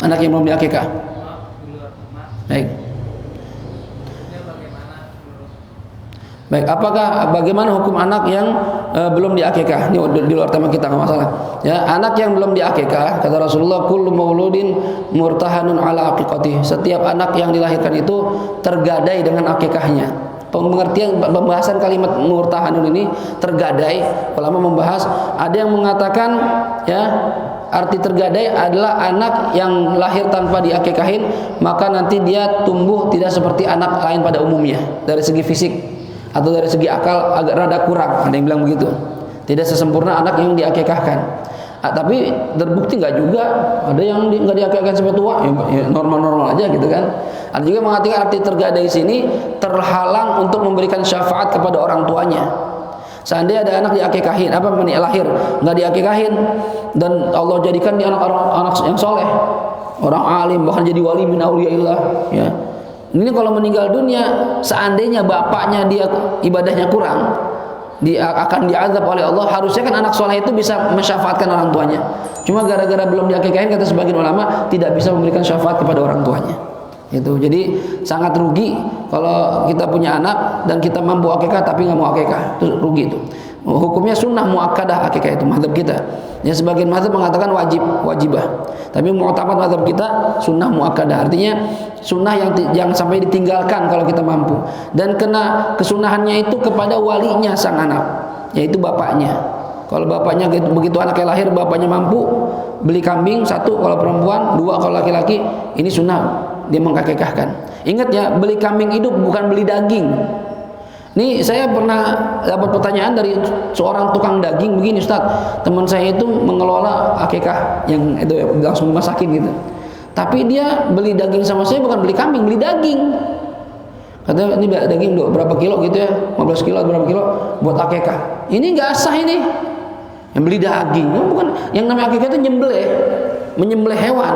Anak yang belum diakikah. Baik. Baik, bagaimana hukum anak yang belum diakikah? Ini di luar tema kita, nggak masalah. Ya, anak yang belum diakikah, kata Rasulullah, kullu mauludin murtahanun ala aqiqatih. Setiap anak yang dilahirkan itu tergadai dengan akikahnya. Pengertian pembahasan kalimat murtahanun ini tergadai, ulama membahas, ada yang mengatakan ya, arti tergadai adalah anak yang lahir tanpa diakikahin, maka nanti dia tumbuh tidak seperti anak lain pada umumnya dari segi fisik atau dari segi akal agak rada kurang. Ada yang bilang begitu, tidak sesempurna anak yang diakikahkan. Tapi terbukti nggak juga, ada yang nggak diakikahkan sampai tua, ya normal-normal aja gitu kan. Ada juga mengatakan arti tergadai sini terhalang untuk memberikan syafaat kepada orang tuanya. Seandainya ada anak diakikahin, lahir nggak diakikahin, dan Allah jadikan dia anak yang soleh, orang alim, bahkan jadi wali min auliyaillah, ya. Ini kalau meninggal dunia, seandainya bapaknya dia ibadahnya kurang, dia akan diazab oleh Allah. Harusnya kan anak soleh itu bisa mensyafaatkan orang tuanya. Cuma gara-gara belum diakikahin, kata sebagian ulama, tidak bisa memberikan syafaat kepada orang tuanya. Itu jadi sangat rugi kalau kita punya anak dan kita mampu akikah tapi nggak mau akikah, itu rugi itu. Hukumnya sunnah muakkadah akikah itu mazhab kita. Ya, sebagian mazhab mengatakan wajibah. Tapi mu'tamad mazhab kita sunnah muakkadah. Artinya sunnah yang sampai ditinggalkan kalau kita mampu. Dan kena kesunahannya itu kepada walinya sang anak, yaitu bapaknya. Kalau bapaknya begitu anaknya lahir, bapaknya mampu beli kambing 1 kalau perempuan, 2 kalau laki-laki, ini sunnah dia mengakikahkan. Ingat ya, beli kambing hidup bukan beli daging. Nih, saya pernah dapat pertanyaan dari seorang tukang daging begini, Ustaz, teman saya itu mengelola akikah yang itu ya, langsung dimasakin gitu. Tapi dia beli daging sama saya bukan beli kambing, beli daging. Katanya ini daging berapa kilo gitu ya, 15 kilo atau berapa kilo buat akikah. Ini nggak sah ini. Yang beli daging, bukan, yang namanya akikah itu menyembelih hewan,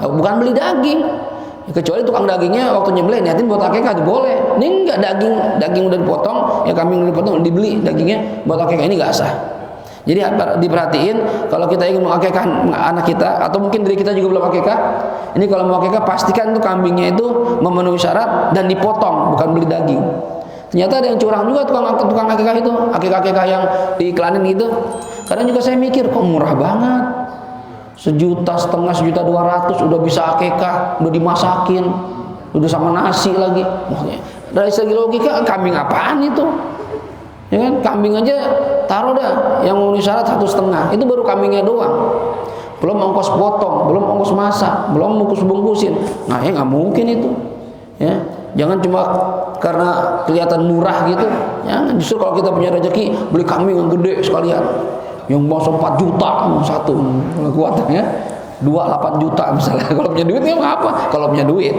bukan beli daging. Kecuali tukang dagingnya waktu nyembelih niatin buat akikah itu boleh. Ini enggak, daging udah dipotong, ya kambing udah dipotong, dibeli dagingnya buat akikah, ini enggak sah. Jadi diperhatiin kalau kita ingin mengakekah anak kita atau mungkin diri kita juga belum akekah. Ini kalau mau akekah pastikan tuh kambingnya itu memenuhi syarat dan dipotong, bukan beli daging. Ternyata ada yang curang juga tukang akekah itu, akekah yang diiklanin gitu. Kadang juga saya mikir kok murah banget. 1,5 juta, 1,2 juta udah bisa akekah, udah dimasakin, udah sama nasi lagi. Maksudnya dari segi logika kambing apaan itu? Ya kan, kambing aja taruh dah yang memenuhi syarat 1,5, itu baru kambingnya doang. Belum ongkos potong, belum ongkos masak, belum bungkus-bungkusin. Nah, ya nggak mungkin itu. Ya, jangan cuma karena kelihatan murah gitu. Ya, justru kalau kita punya rezeki beli kambing yang gede sekalian. Yang mau 4 juta satu, kalau kuat ya. 2,8 juta misalnya. Kalau punya duit ya apa? Kalau punya duit.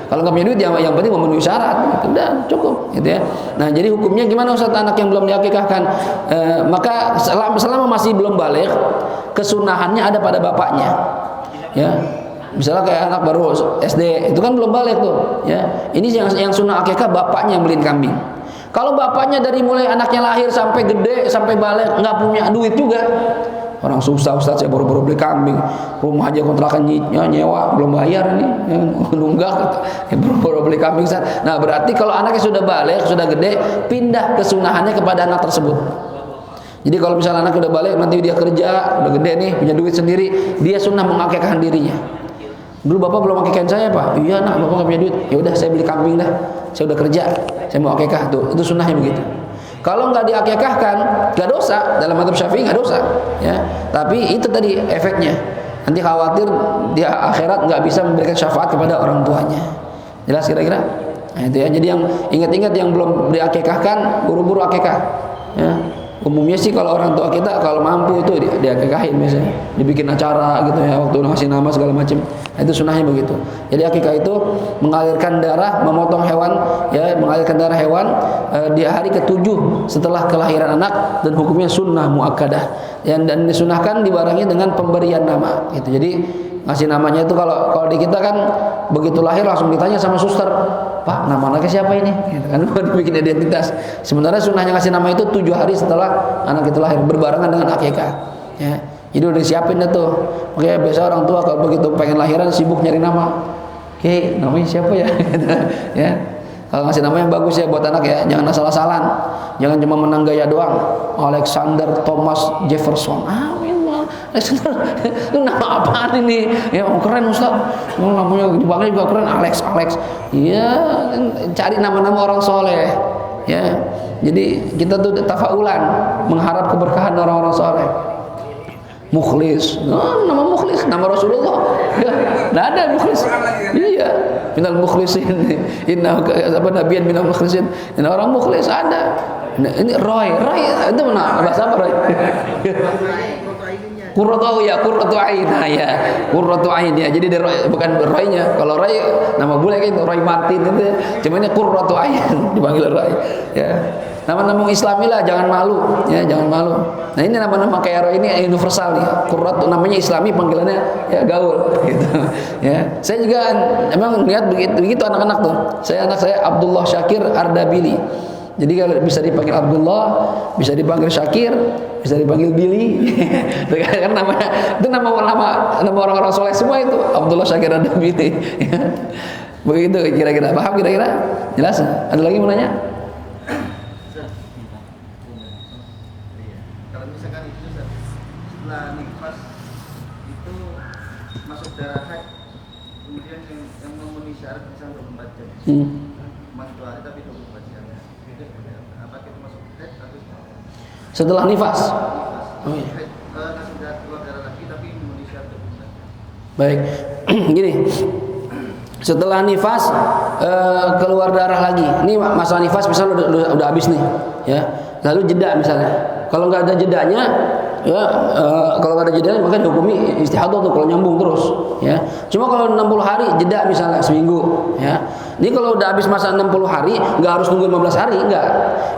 Kalau nggak punya duit yang penting memenuhi syarat. Udah cukup, gitu ya. Nah, jadi hukumnya gimana Ustaz anak yang belum diakikahkan? Maka selama masih belum balik, kesunahannya ada pada bapaknya. Ya. Misalnya kayak anak baru SD, itu kan belum balik tuh, ya. Ini yang sunnah akikah bapaknya yang beliin kambing. Kalau bapaknya dari mulai anaknya lahir sampai gede sampai balik nggak punya duit juga. Orang susah Ustaz, saya baru-baru beli kambing, rumah aja kontrakan nyewa belum bayar nih, ya, nunggak, ya, baru-baru beli kambing Ustaz. Nah, berarti kalau anaknya sudah balik, sudah gede, pindah kesunahannya kepada anak tersebut. Jadi kalau misalnya anak udah balik, nanti dia kerja, udah gede nih, punya duit sendiri, dia sunnah mengakikahkan dirinya. Dulu bapak belum akikahin saya Pak, iya nak, bapak nggak punya duit, ya udah saya beli kambing dah, saya udah kerja, saya mau akikah tuh, itu sunnahnya begitu. Kalau nggak diakikahkan, nggak dosa. Dalam mazhab Syafi'i nggak dosa, ya. Tapi itu tadi efeknya. Nanti khawatir dia akhirat nggak bisa memberikan syafaat kepada orang tuanya. Jelas kira-kira? Nah, itu ya. Jadi yang ingat-ingat yang belum diakikahkan, buru-buru akikah. Ya. Umumnya sih kalau orang tua kita kalau mampu itu diakikahin biasanya, dibikin acara gitu ya, waktu ngasih nama segala macam. Nah, itu sunnahnya begitu. Jadi akikah itu mengalirkan darah, memotong hewan, ya, mengalirkan darah hewan di hari ke-7 setelah kelahiran anak, dan hukumnya sunnah muakkadah. Dan disunahkan dibarengi dengan pemberian nama. Gitu. Jadi ngasih namanya itu kalau di kita kan begitu lahir langsung ditanya sama suster, Pak, nama anaknya siapa ini? Gitu kan, dibikin identitas. Sementara sunnahnya ngasih nama itu 7 hari setelah anak itu lahir, berbarengan dengan akikah. Ya, jadi udah disiapin tuh. Makanya biasa orang tua kalau begitu pengen lahiran sibuk nyari nama. Oke, namanya siapa ya? Ya. Kalau ngasih nama yang bagus ya buat anak ya, jangan asal-asalan. Jangan cuma menang gaya doang. Alexander Thomas Jefferson. Alexander, itu nama apaan ini? Ya, keren Ustaz. Namanya dipanggil juga keren, Alex. Iya, cari nama-nama orang soleh. Ya, jadi kita tuh tafaulan mengharap keberkahan orang-orang soleh. Mukhlis, nama Mukhlis, nama Rasulullah. Ya, nggak ada Mukhlis. Iya, minal mukhlisin. Inna nabiyan minal mukhlisin. Ini orang Mukhlis ada. Ini Roy itu mana bahasa apa Roy? Qurratu ain ya. Qurratu ain ya. Jadi Roy, bukan Roy-nya. Kalau Roy nama bule kan Roy Martin itu. Cuma ini Qurratu ain dipanggil Roy. Ya. Nama-nama Islami lah, jangan malu ya, jangan malu. Nah, ini nama-nama kayak Roy ini universal nih. Qurratu namanya Islami, panggilannya ya gaul gitu. Ya. Saya juga emang lihat begitu anak-anak tuh. Anak saya Abdullah Syakir Ardabili. Jadi kalau bisa dipanggil Abdullah, bisa dipanggil Syakir, bisa dipanggil Billy. Kan namanya itu nama orang-orang soleh semua itu. Abdullah Syakir dan Billy. Begitu kira-kira. Paham kira-kira? Jelas? Ada lagi mau nanya? Kalau misalkan itu setelah nifas itu masuk darah haid, kemudian yang memenuhi syarat bisa 24 jam. Cuma 2 hari tapi 24 jam. Apa itu masuk haid atau setelah nifas? Oh iya. Masih keluar darah lagi tapi memenuhi syarat 24 jam. Baik. Gini. Setelah nifas keluar darah lagi. Ini masalah nifas misalnya udah habis nih, ya. Lalu jeda misalnya. Kalau nggak ada jedanya, ya kalau nggak ada jedanya maka dihukumi istihadah tuh kalau nyambung terus, ya. Cuma kalau 60 hari jeda misalnya seminggu, ya. Jadi kalau udah habis masa 60 hari, nggak harus nunggu 15 hari, enggak.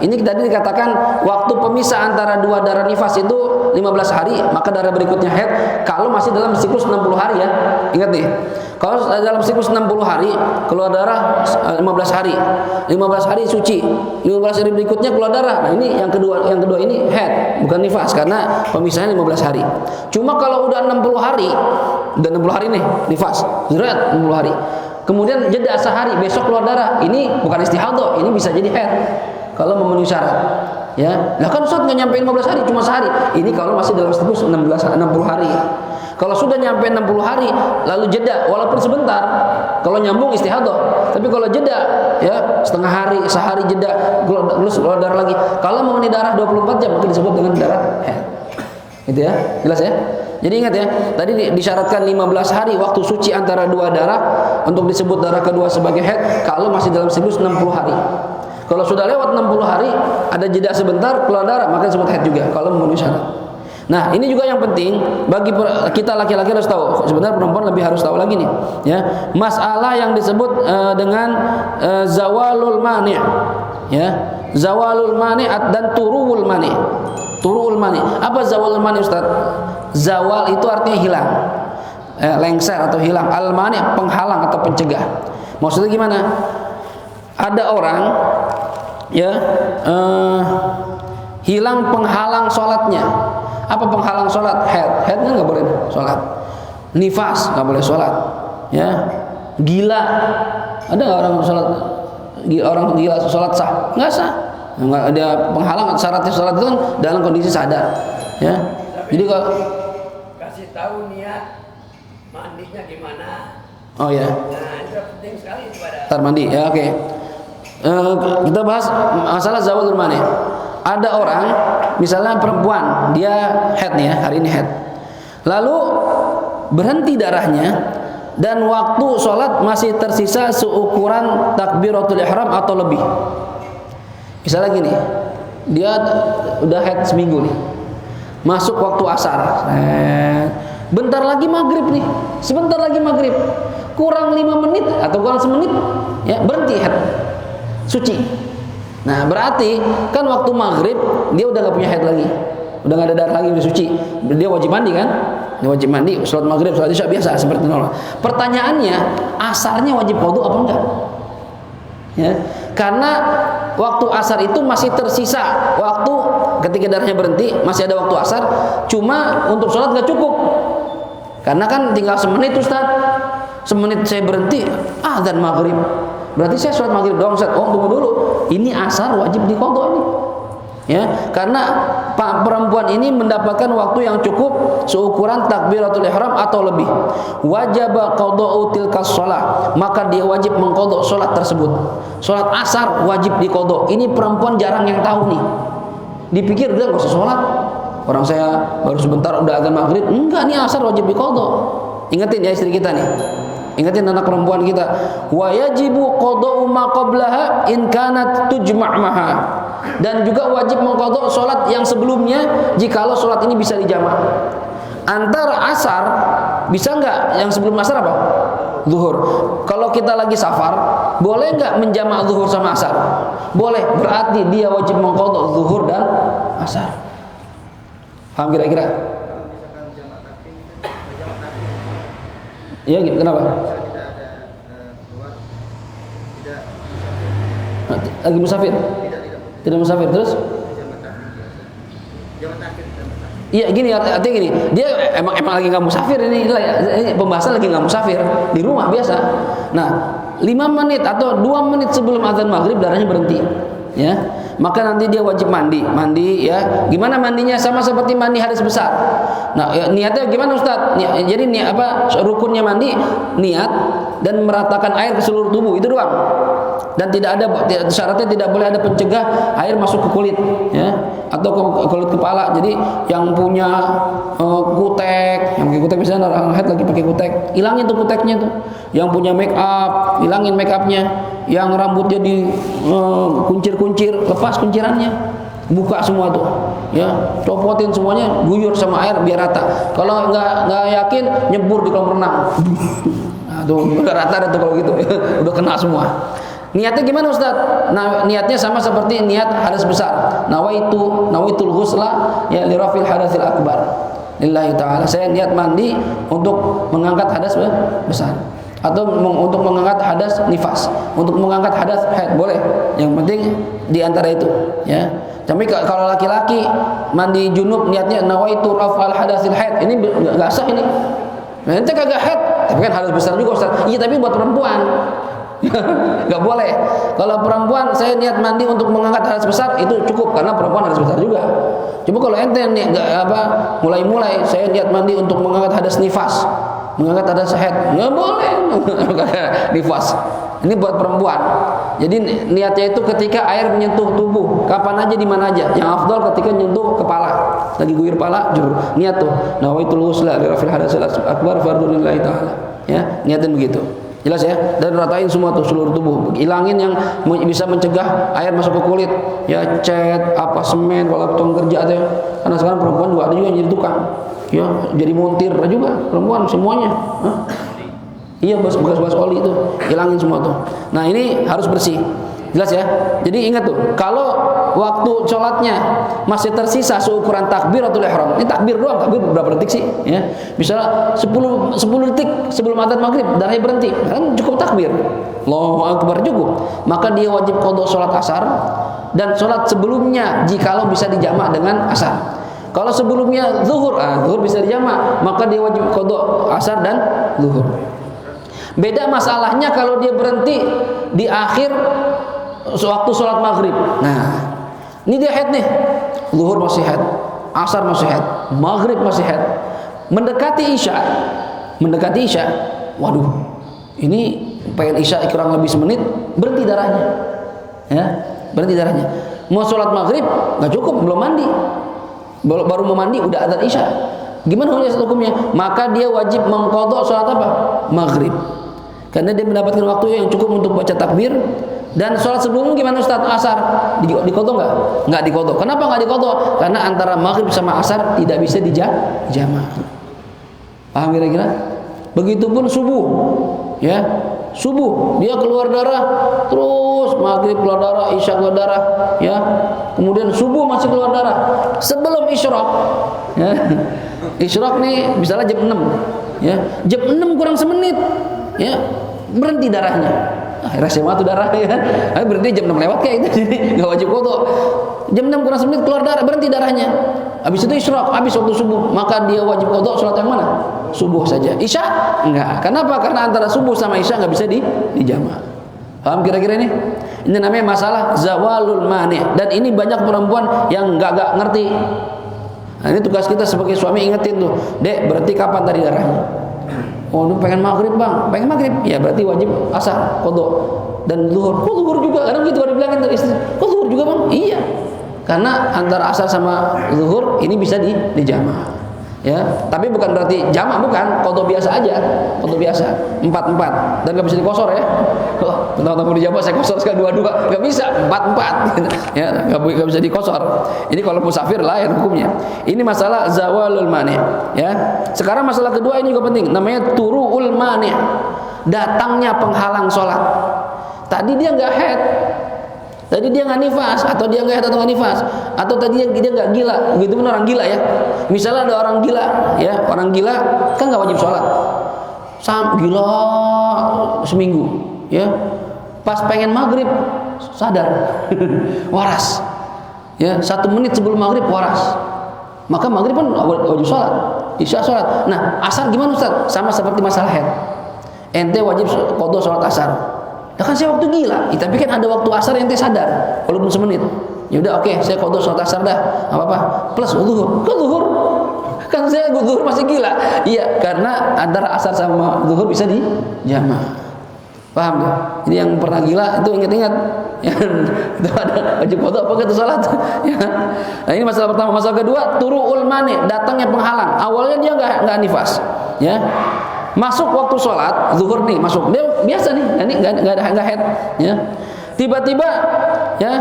Ini tadi dikatakan waktu pemisah antara dua darah nifas itu 15 hari, maka darah berikutnya haid kalau masih dalam siklus 60 hari ya. Ingat nih. Kalau dalam siklus 60 hari keluar darah 15 hari. 15 hari suci. 15 hari berikutnya keluar darah. Nah, ini yang kedua ini haid, bukan nifas karena pemisahnya 15 hari. Cuma kalau udah 60 hari, udah 60 hari nih nifas. Zrat 60 hari. Kemudian jeda sehari, besok keluar darah. Ini bukan istihadah, ini bisa jadi haid kalau memenuhi syarat. Ya, lah kan Ustaz nggak nyampe 15 hari, cuma sehari. Ini kalau masih dalam siklus 60 hari. Kalau sudah nyampe 60 hari, lalu jeda, walaupun sebentar, kalau nyambung istihadah. Tapi kalau jeda, ya setengah hari, sehari jeda, keluar darah lagi. Kalau mengenai darah 24 jam, maka disebut dengan darah haid. Gitu ya, jelas ya. Jadi ingat ya, tadi disyaratkan 15 hari waktu suci antara dua darah untuk disebut darah kedua sebagai haid kalau masih dalam siklus 60 hari. Kalau sudah lewat 60 hari, ada jeda sebentar, keluar darah, maka disebut haid juga kalau memenuhi syarat. Nah, ini juga yang penting bagi kita laki-laki harus tahu. Sebenarnya perempuan lebih harus tahu lagi nih, ya. Masalah yang disebut dengan zawalul mani', ya. Zawalul mani' dan turuul mani'. Turuul mani'. Apa zawalul mani', Ustaz? Zawal itu artinya hilang. Lengser atau hilang. Al-mani' penghalang atau pencegah. Maksudnya gimana? Ada orang ya hilang penghalang sholatnya. Apa penghalang sholat? Haidnya nggak boleh sholat. Nifas nggak boleh sholat. Ya, gila. Ada nggak orang sholat? Orang gila sholat sah? Nggak sah. Nggak ada penghalang. Syaratnya sholat itu kan dalam kondisi sadar. Ya. Jadi kalau kasih tahu niat mandinya gimana. Oh ya. Nah, itu penting sekali itu pada. Tar mandi. Ya oke. Kita bahas masalah zawalul mani'. Ada orang, misalnya perempuan, dia haid nih ya, hari ini haid. Lalu berhenti darahnya dan waktu sholat masih tersisa seukuran takbiratul ihram atau lebih. Misalnya gini, dia udah haid seminggu nih, masuk waktu asar, bentar lagi maghrib nih, sebentar lagi maghrib, kurang 5 menit atau kurang semenit, ya berhenti haid, suci. Nah berarti kan waktu maghrib dia udah nggak punya haid lagi, udah nggak ada darah lagi, udah suci. Dia wajib mandi kan? Dia wajib mandi. Sholat maghrib, sholat isya biasa seperti normal. Pertanyaannya, asarnya wajib wudu apa enggak? Ya, karena waktu asar itu masih tersisa waktu ketika darahnya berhenti, masih ada waktu asar. Cuma untuk sholat nggak cukup, karena kan tinggal semenit Ustaz. Semenit saya berhenti, azan maghrib. Berarti saya sholat maghrib doang Ustaz. Oh tunggu dulu, ini asar wajib diqadha ini. Ya, karena perempuan ini mendapatkan waktu yang cukup seukuran takbiratul ihram atau lebih. Wajib qada'u tilkas shalah, maka dia wajib mengqadha salat tersebut. Salat asar wajib diqadha. Ini perempuan jarang yang tahu nih. Dipikir dia enggak usah salat. Orang saya baru sebentar udah azan maghrib. Enggak, nih asar wajib diqadha. Ingatin ya istri kita nih. Ingatin anak perempuan kita. Wa yajibu qada'u ma qablaha in kanat tujma' maha. Dan juga wajib mengqadha salat yang sebelumnya jikalau salat ini bisa dijamak. Antara asar bisa enggak yang sebelum asar apa? Zuhur. Kalau kita lagi safar, boleh enggak menjamak zuhur sama asar? Boleh. Berarti dia wajib mengqadha zuhur dan asar. Paham kira-kira? Iya, kenapa? Lagi musafir? Tidak musafir, terus? Iya gini, artinya gini, dia emang lagi nggak musafir ini pembahasan lagi nggak musafir di rumah biasa. Nah, 5 menit atau 2 menit sebelum azan maghrib darahnya berhenti, ya. Maka nanti dia wajib mandi ya. Gimana mandinya? Sama seperti mandi hadis besar. Nah, ya, niatnya gimana Ustaz? Jadi niat apa? Rukunnya mandi, niat dan meratakan air ke seluruh tubuh, itu doang. Dan tidak ada syaratnya, tidak boleh ada pencegah air masuk ke kulit, ya, atau ke kulit kepala. Jadi yang punya kutek, yang pakai kutek misalnya orang haid lagi pakai kutek, hilangin tuh kuteknya tuh. Yang punya make up, hilangin make upnya. Yang rambutnya di kuncir-kuncir, lepas kuncirannya, buka semua tuh, ya, copotin semuanya, guyur sama air biar rata. Kalau nggak yakin, nyebur di kolam renang. Nah, Nah, tuh udah rata tuh kalau gitu. Udah kena semua. Niatnya gimana Ustaz? Nah, niatnya sama seperti niat hadas besar. Nawaitul ghusla ya li rafil hadatsil akbar. Lillahi taala. Saya niat mandi untuk mengangkat hadas besar atau untuk mengangkat hadas nifas, untuk mengangkat hadas haid boleh. Yang penting di antara itu, ya. Tapi kalau laki-laki mandi junub niatnya nawaitu rafal hadatsil haid, ini enggak sah ini. Nah, ente kagak haid, tapi kan hadas besar juga Ustaz. Iya, tapi buat perempuan. Gak boleh. Kalau perempuan saya niat mandi untuk mengangkat hadas besar itu cukup karena perempuan hadas besar juga. Cuma kalau ente mulai saya niat mandi untuk mengangkat hadas nifas, mengangkat hadas haid, nggak boleh. Nifas. Ini buat perempuan. Jadi niatnya itu ketika air menyentuh tubuh, kapan aja di mana aja. Yang afdal ketika menyentuh kepala. Lagi guyur kepala, niat tuh. Nawaitul ghusla li rafil hadatsil akbar fardhulillahi taala. Ya, niatin begitu. Jelas ya, dan ratain semua tuh seluruh tubuh, hilangin yang bisa mencegah air masuk ke kulit, ya cat, semen, kalau tukang kerja tuh. Karena sekarang perempuan juga ada juga yang jadi tukang, ya jadi montir juga perempuan semuanya. Iya bekas oli itu, hilangin semua tuh. Nah ini harus bersih, jelas ya. Jadi ingat tuh, kalau waktu sholatnya masih tersisa seukuran takbiratul ihram. Ini takbir doang, takbir berapa detik sih? Ya, misalnya 10 detik sebelum adzan maghrib darahnya berhenti, kan cukup takbir. Allahu akbar cukup. Maka dia wajib qada sholat asar dan sholat sebelumnya jikalau bisa dijamak dengan asar. Kalau sebelumnya zuhur, zuhur bisa dijamak, maka dia wajib qada asar dan zuhur. Beda masalahnya kalau dia berhenti di akhir waktu sholat maghrib. Nah, ini dia haid nih, zuhur masih haid, asar masih haid, maghrib masih haid, mendekati isya, waduh, ini pengen isya kurang lebih semenit, berhenti darahnya, ya, berhenti darahnya. Mau sholat maghrib nggak cukup, belum mandi, baru mau mandi udah adzan isya. Gimana hukumnya? Maka dia wajib mengqadha sholat apa? Maghrib, karena dia mendapatkan waktu yang cukup untuk baca takbir. Dan sholat sebelumnya gimana Ustaz? Asar dikodok nggak? Nggak dikodok. Kenapa nggak dikodok? Karena antara maghrib sama asar tidak bisa dijamak. Paham kira-kira? Begitupun subuh, ya subuh dia keluar darah, terus maghrib keluar darah, isya keluar darah, ya kemudian subuh masih keluar darah. Sebelum isyraq, ya isyraq nih misalnya jam 6, ya jam 6 kurang semenit, ya berhenti darahnya. Rasa matu darah ya. Berhenti jam 6 lewat kayak itu, jadi nggak wajib qadha. Jam 6 kurang semenit keluar darah, berhenti darahnya. Habis itu isyraq, habis waktu subuh, maka dia wajib qadha sholat yang mana? Subuh saja. Isya enggak. Kenapa? Karena antara subuh sama isya nggak bisa dijamak. Paham kira-kira ini? Ini namanya masalah zawalul mani', dan ini banyak perempuan yang nggak ngerti. Nah, ini tugas kita sebagai suami, ingetin tuh, Dek, berarti kapan tadi darahnya? Oh, lu pengen maghrib bang, pengen maghrib, ya berarti wajib asar, qadha dan zuhur. Kok zuhur juga? Kadang gitu kalau dibilangin tuh istri, kok zuhur juga bang? Iya, karena antara asar sama zuhur ini bisa dijamak, ya. Tapi bukan berarti jamak, bukan, qadha biasa aja, qadha biasa, 4-4 dan nggak bisa dikosor ya. Oh, tentang dijamak saya kosor sekali 2-2, nggak bisa, 4-4, ya nggak bisa dikosor. Ini kalau musafir lain hukumnya. Ini masalah zawalul mani', ya. Sekarang masalah kedua ini juga penting, namanya turu'ul mani', datangnya penghalang sholat. Tadi dia nggak haid, tadi dia nggak nifas, atau dia nggak haid atau nggak nifas, atau tadi dia nggak gila. Begitu pun orang gila, ya. Misalnya ada orang gila, ya orang gila kan nggak wajib sholat, gila seminggu, ya pas pengen maghrib sadar waras, ya 1 menit sebelum maghrib waras, maka maghrib pun wajib sholat, isya sholat. Nah asar gimana Ustaz? Sama seperti masalah haid, ente wajib qadha sholat asar. Nah kan saya waktu gila, tapi kan ada waktu asar ente sadar walaupun semenit, ya udah oke, saya qadha sholat asar dah, apa plus zuhur. Kok zuhur? Kan saya zuhur masih gila. Iya, karena antara asar sama zuhur bisa dijamak. Paham ya? Jadi yang pernah gila itu ingat-ingat, ya, itu ada wajib qadha apa gitu salat. Ya. Nah ini masalah pertama. Masalah kedua, turu'ul mani', datangnya penghalang. Awalnya dia nggak nifas, ya. Masuk waktu sholat zuhur nih, masuk dia biasa nih, ini nggak haid, ya. Tiba-tiba, ya,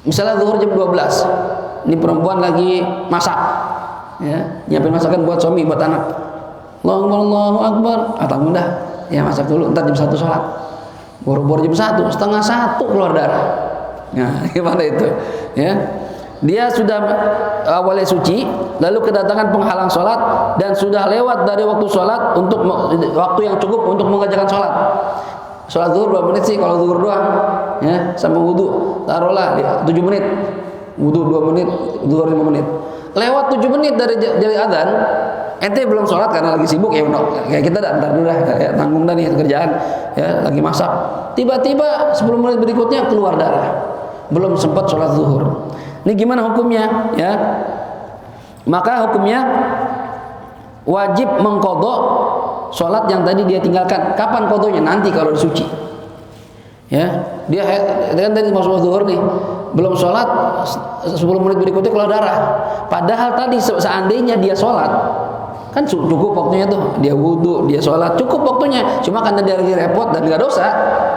misalnya zuhur jam 12, ini perempuan lagi masak, ya, nyiapin masakan buat suami, buat anak. Allahu Akbar. Tanggung dah. Ya masak dulu, ntar jam 1 sholat. Boro-boro jam 1, setengah 1 keluar darah. Nah, gimana itu? Ya. Dia sudah awalnya suci, lalu kedatangan penghalang sholat dan sudah lewat dari waktu sholat untuk waktu yang cukup untuk mengerjakan sholat. Sholat zuhur 2 menit sih kalau zuhur doang, ya, sama wudu taruhlah 7 menit, wudu 2 menit, zuhur 5 menit. Lewat 7 menit dari adzan, ente belum sholat karena lagi sibuk ya, kayak kita dah, ntar dulu dah, ya, tanggung dah nih kerjaan, ya, lagi masak. Tiba-tiba 10 menit berikutnya keluar darah, belum sempat sholat zuhur. Ini gimana hukumnya? Ya, maka hukumnya wajib mengqadha sholat yang tadi dia tinggalkan. Kapan qadanya? Nanti kalau suci. Ya, dia kan tadi masuk zuhur nih, belum sholat, 10 menit berikutnya keluar darah. Padahal tadi seandainya dia sholat, kan cukup waktunya tuh, dia wudu, dia sholat, cukup waktunya. Cuma karena dia lagi repot dan nggak dosa,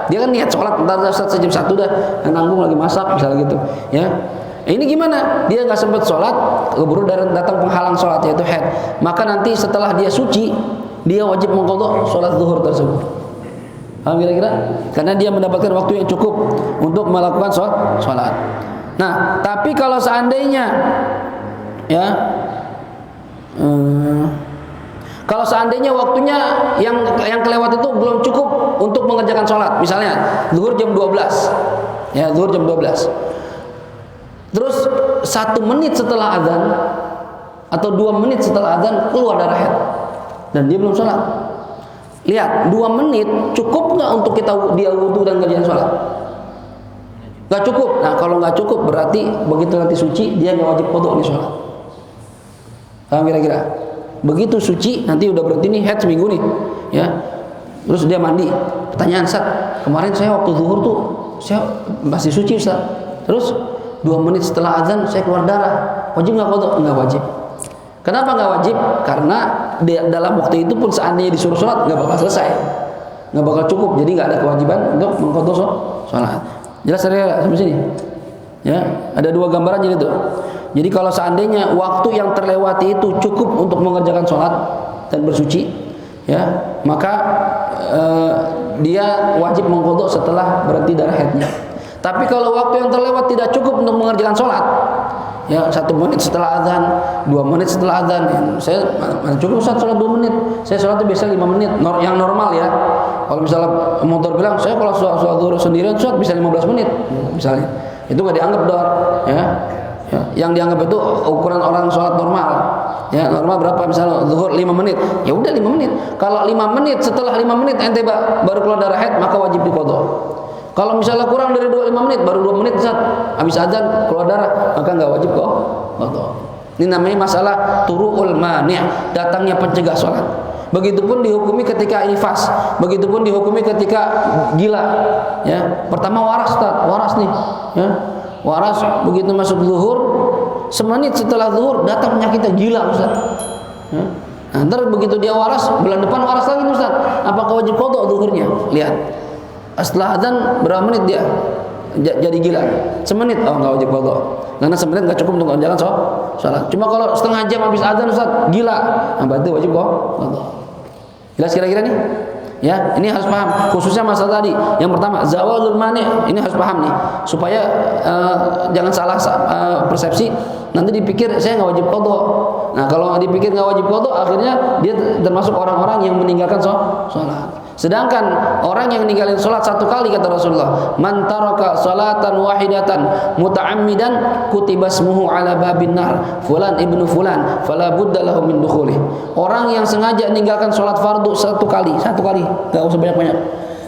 dia kan niat sholat, ntar sejam 1 dah, nanggung lagi masak misalnya gitu. Ya. Ini gimana? Dia nggak sempat sholat, keburu datang penghalang sholat yaitu haid. Maka nanti setelah dia suci, dia wajib mengqadha sholat zuhur tersebut. Paham kira-kira? Karena dia mendapatkan waktu yang cukup untuk melakukan sholat. Nah, tapi kalau seandainya, ya, kalau seandainya waktunya yang kelewat itu belum cukup untuk mengerjakan sholat, misalnya zuhur jam 12, ya, zuhur jam 12. Terus 1 menit setelah azan atau 2 menit setelah azan keluar darah haid dan dia belum sholat. Lihat, 2 menit cukup nggak untuk dia wudu dan kerjaan sholat? Nggak cukup. Nah, kalau nggak cukup berarti begitu nanti suci dia nggak wajib qadha nih sholat. Paham kira-kira? Begitu suci nanti udah berarti nih haid seminggu nih, ya. Terus dia mandi. Pertanyaan, Ustaz, kemarin saya waktu zuhur tuh saya masih suci, Ustaz. Terus 2 menit setelah azan saya keluar darah, wajib nggak qadha? Nggak wajib. Kenapa nggak wajib? Karena dalam waktu itu pun seandainya disuruh sholat nggak bakal selesai, nggak bakal cukup. Jadi nggak ada kewajiban untuk mengqadha sholat. Jelas ya sampai sini? Ya, ada 2 gambaran jadi tuh. Jadi kalau seandainya waktu yang terlewati itu cukup untuk mengerjakan sholat dan bersuci, ya, maka dia wajib mengqadha setelah berhenti darah haidnya. Tapi kalau waktu yang terlewat tidak cukup untuk mengerjakan sholat, ya, 1 menit setelah azan, 2 menit setelah azan, ya, saya mana cukup Ustaz sholat 2 menit, saya sholatnya biasa 5 menit, yang normal ya. Kalau misalnya motor bilang, saya kalau sholat zuhur sendirian sholat bisa 15 menit, misalnya, itu nggak dianggap dor, ya. Ya, yang dianggap itu ukuran orang sholat normal, ya, normal berapa, misalnya zuhur 5 menit, ya udah 5 menit. Kalau 5 menit setelah 5 menit ente baru keluar darah haid, maka wajib diqadha. Kalau misalnya kurang dari 5 menit, baru 2 menit saat habis azan keluar darah, maka nggak wajib kok. Ini namanya masalah turu'ul mani', datangnya pencegah sholat. Begitupun dihukumi ketika infas, begitupun dihukumi ketika gila. Ya, pertama waras, Ustaz, waras nih. Ya, waras begitu masuk zuhur, semenit setelah zuhur datang penyakitnya gila, Ustaz. Ya. Nah, ntar begitu dia waras, bulan depan waras lagi, Ustaz. Apakah wajib qadha zuhurnya? Lihat. Setelah azan berapa menit dia jadi gila? Semenit, oh nggak wajib qadha. Karena semenit nggak cukup untuk menjalankan sholat. Cuma kalau setengah jam habis azan Ustaz, gila, nah berarti wajib qadha. Jelas kira-kira nih? Ya, ini harus paham. Khususnya masalah tadi. Yang pertama, zawalul mani', ini harus paham nih, supaya jangan salah persepsi. Nanti dipikir saya nggak wajib qadha. Nah, kalau dipikir nggak wajib qadha, akhirnya dia termasuk orang-orang yang meninggalkan sholat. Sedangkan orang yang ninggalin sholat 1 kali, kata Rasulullah, man taraka salatan wahidatan muta'ammidan kutiba ismuhu ala babin nar fulan ibnu fulan fala budda lahu min dukhulih. Orang yang sengaja ninggalkan sholat fardu 1 kali, enggak usah banyak-banyak.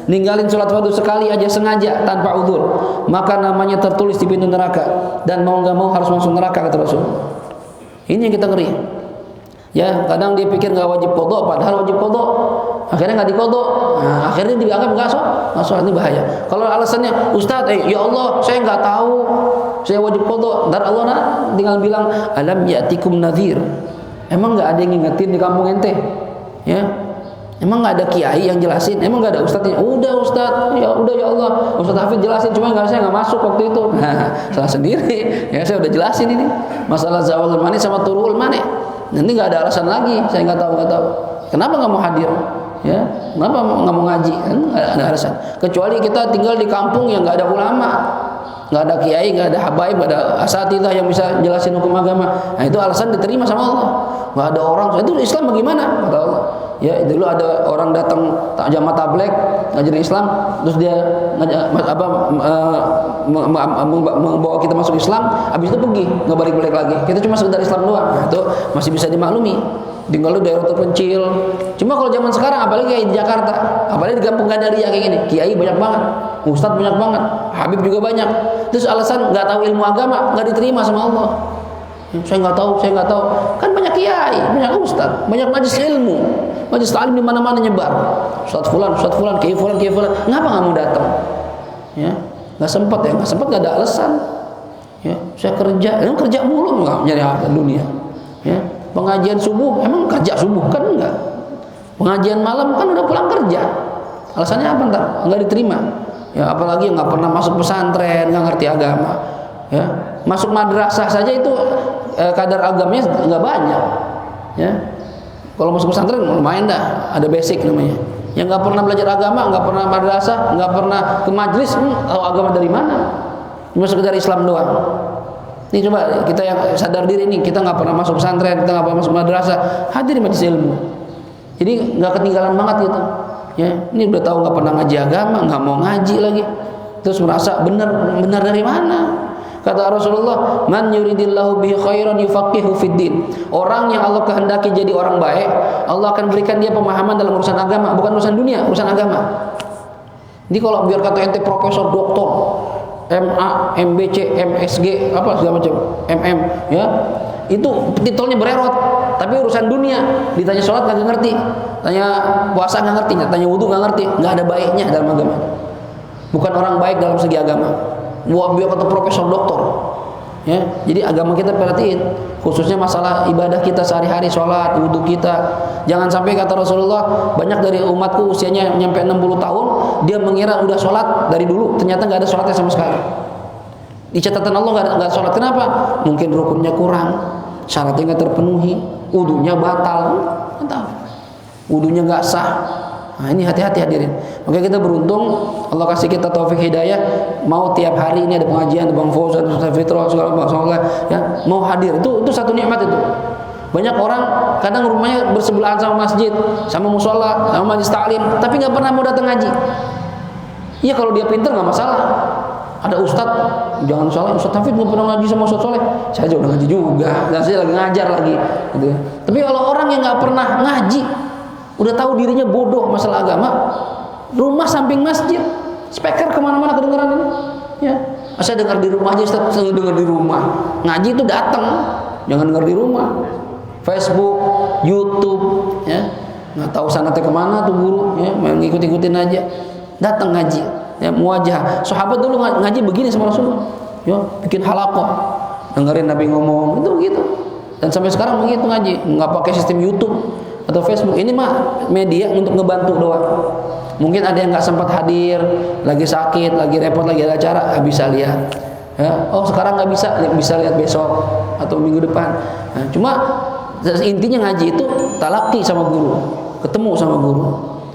Ninggalin sholat fardu sekali aja sengaja tanpa udzur, maka namanya tertulis di pintu neraka dan mau enggak mau harus masuk neraka, kata Rasulullah. Ini yang kita ngeri. Ya, kadang dia pikir nggak wajib qadha, padahal wajib qadha. Akhirnya nggak diqadha. Nah, akhirnya dianggap nggak sholat, ini bahaya. Kalau alasannya, Ustaz, ya Allah, saya nggak tahu, saya wajib qadha. Dan Allah tinggal bilang, alam ya'tikum nadhir. Emang nggak ada yang ngingetin di kampung ente? Ya, emang nggak ada kiai yang jelasin? Emang nggak ada ustadznya? Udah Ustaz, ya udah ya Allah, Ustaz Hafid jelasin, cuma saya nggak masuk waktu itu. Nah, salah sendiri. Ya, saya udah jelasin ini masalah zawalul mani sama turul mani. Nanti nggak ada alasan lagi, saya nggak tahu. Kenapa nggak mau hadir? Ya, kenapa nggak mau ngaji? Nggak ada alasan. Kecuali kita tinggal di kampung yang nggak ada ulama, nggak ada kiai, nggak ada habaib, nggak ada asatidzah yang bisa jelasin hukum agama. Nah itu alasan diterima sama Allah. Nggak ada orang. Itu Islam bagaimana? Kata Allah. Ya dulu ada orang datang jamaah tabligh ngajarin Islam, terus dia membawa kita masuk Islam, habis itu pergi, nggak balik-balik lagi. Kita cuma sekedar Islam doang. Nah, itu masih bisa dimaklumi. Tinggal di daerah terpencil. Cuma kalau zaman sekarang, apalagi kayak di Jakarta, apalagi di Kampung Gandaria kayak gini, kiai banyak banget, ustadz banyak banget, habib juga banyak. Terus alasan nggak tahu ilmu agama, nggak diterima sama Allah. Saya nggak tahu. Kan banyak kiai, banyak ustadz, banyak majelis ilmu, majelis taklim di mana-mana nyebar. Ustadz fulan, kiai fulan. Ngapa nggak mau datang? Ya, nggak sempat nggak ada alasan. Ya, saya kerja mulu nggak nyari harta dunia. Ya. Pengajian subuh, emang kerja subuh? Kan enggak. Pengajian malam kan udah pulang kerja. Alasannya apa ntar? Enggak diterima. Ya apalagi nggak pernah masuk pesantren, nggak ngerti agama. Ya masuk madrasah saja itu kadar agamanya nggak banyak. Ya kalau masuk pesantren lumayan dah, ada basic namanya. Yang nggak pernah belajar agama, nggak pernah madrasah, nggak pernah ke majlis, tahu agama dari mana? Cuma sekedar Islam doang. Ini coba kita yang sadar diri nih, kita nggak pernah masuk pesantren, kita nggak pernah masuk madrasah, hadir di majelis ilmu. Jadi nggak ketinggalan banget gitu. Ya, ini udah tahu nggak pernah ngaji agama, nggak mau ngaji lagi, terus merasa benar dari mana? Kata Rasulullah, man yuridillahu bihi khairan yufaqihu fid din. Orang yang Allah kehendaki jadi orang baik, Allah akan berikan dia pemahaman dalam urusan agama, bukan urusan dunia, urusan agama. Jadi kalau biar kata ente profesor, doktor, MA, MBC, MSG, apa segala macam, MM, ya, itu titelnya bererot, tapi urusan dunia, ditanya sholat nggak ngerti, tanya puasa nggak ngerti, tanya wudhu nggak ngerti, nggak ada baiknya dalam agama. Bukan orang baik dalam segi agama. Biar kata profesor, doktor, ya. Jadi agama kita perhatiin, khususnya masalah ibadah kita sehari-hari, sholat, wudhu kita. Jangan sampai kata Rasulullah, banyak dari umatku usianya nyampe 60 tahun, dia mengira udah sholat dari dulu, ternyata nggak ada sholatnya sama sekali. Di catatan Allah nggak ada sholat. Kenapa? Mungkin rukunnya kurang, syaratnya nggak terpenuhi, wudhunya batal, wudhunya nggak sah. Nah ini hati-hati hadirin. Oke, kita beruntung Allah kasih kita taufik hidayah, mau tiap hari ini ada pengajian, Bang Fauzan, Ustaz Fitrah, segala macam, ya, mau hadir. Itu satu nikmat itu. Banyak orang kadang rumahnya bersebelahan sama masjid, sama musola, sama majelis taklim, tapi nggak pernah mau datang ngaji. Iya kalau dia pintar nggak masalah. Ada ustadz, jangan salah, Ustaz Hafid nggak pernah ngaji sama Ustaz Soleh. Saya juga udah ngaji juga, dan saya lagi ngajar lagi. Gitu. Tapi kalau orang yang nggak pernah ngaji, udah tahu dirinya bodoh masalah agama, rumah samping masjid, speaker kemana-mana kedengeran ini. Ya, saya dengar di rumah aja, Ustaz, saya dengar di rumah. Ngaji itu datang, jangan dengar di rumah. Facebook, YouTube, ya, nggak tahu sanatnya kemana tuh guru, ya, ngikut-ikutin aja. Datang ngaji, ya, muwajah. Sahabat dulu ngaji begini sama Rasulullah, ya, bikin halaqah, dengerin Nabi ngomong, itu begitu. Dan sampai sekarang begitu ngaji, nggak pakai sistem YouTube atau Facebook. Ini mah media untuk ngebantu doang. Mungkin ada yang nggak sempat hadir, lagi sakit, lagi repot, lagi ada acara, nggak bisa lihat. Ya, oh sekarang nggak bisa lihat besok atau minggu depan. Nah, cuma intinya ngaji itu talaki sama guru, ketemu sama guru.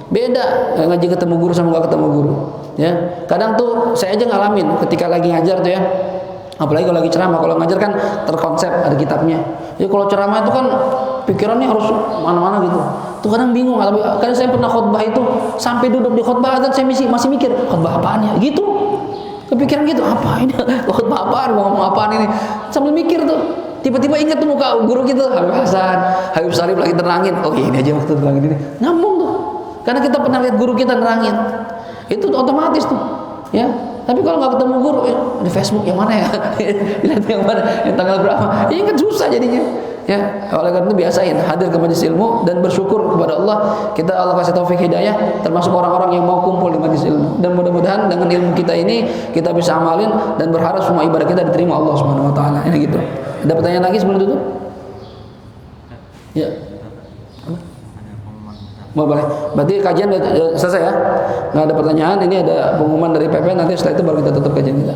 Beda ngaji ketemu guru sama nggak ketemu guru. Ya, kadang tuh saya aja ngalamin ketika lagi ngajar tuh ya. Apalagi kalau lagi ceramah, kalau ngajar kan terkonsep ada kitabnya. Jadi kalau ceramah itu kan pikirannya harus mana-mana gitu. Tuh kadang bingung. Kadang saya pernah khutbah itu sampai duduk di khutbah dan saya masih mikir khutbah apaan ya? Gitu. Kepikiran gitu, apa ini? Khutbah apaan? Mau ngomong apaan ini? Sambil mikir tuh. Tiba-tiba ingat tuh muka guru gitu, Habib Hasan, Habib Sarif lagi terangin. Oh ini aja waktu terangin ini. Nyambung tuh. Karena kita pernah lihat guru kita nerangin. Itu otomatis tuh. Ya. Tapi kalau nggak ketemu guru, di Facebook yang mana ya? Lihat yang mana? Yang tanggal berapa? Ini kan susah jadinya. Ya, oleh karena itu biasain hadir ke majelis ilmu dan bersyukur kepada Allah. Allah kasih taufik hidayah, termasuk orang-orang yang mau kumpul di majelis ilmu. Dan mudah-mudahan dengan ilmu kita ini kita bisa amalin dan berharap semua ibadah kita diterima Allah Subhanahu wa taala. Ini gitu. Ada pertanyaan lagi sebelum tutup? Ya. Boleh. Berarti kajian selesai ya? Nggak ada pertanyaan. Ini ada pengumuman dari PP. Nanti setelah itu baru kita tutup kajian kita.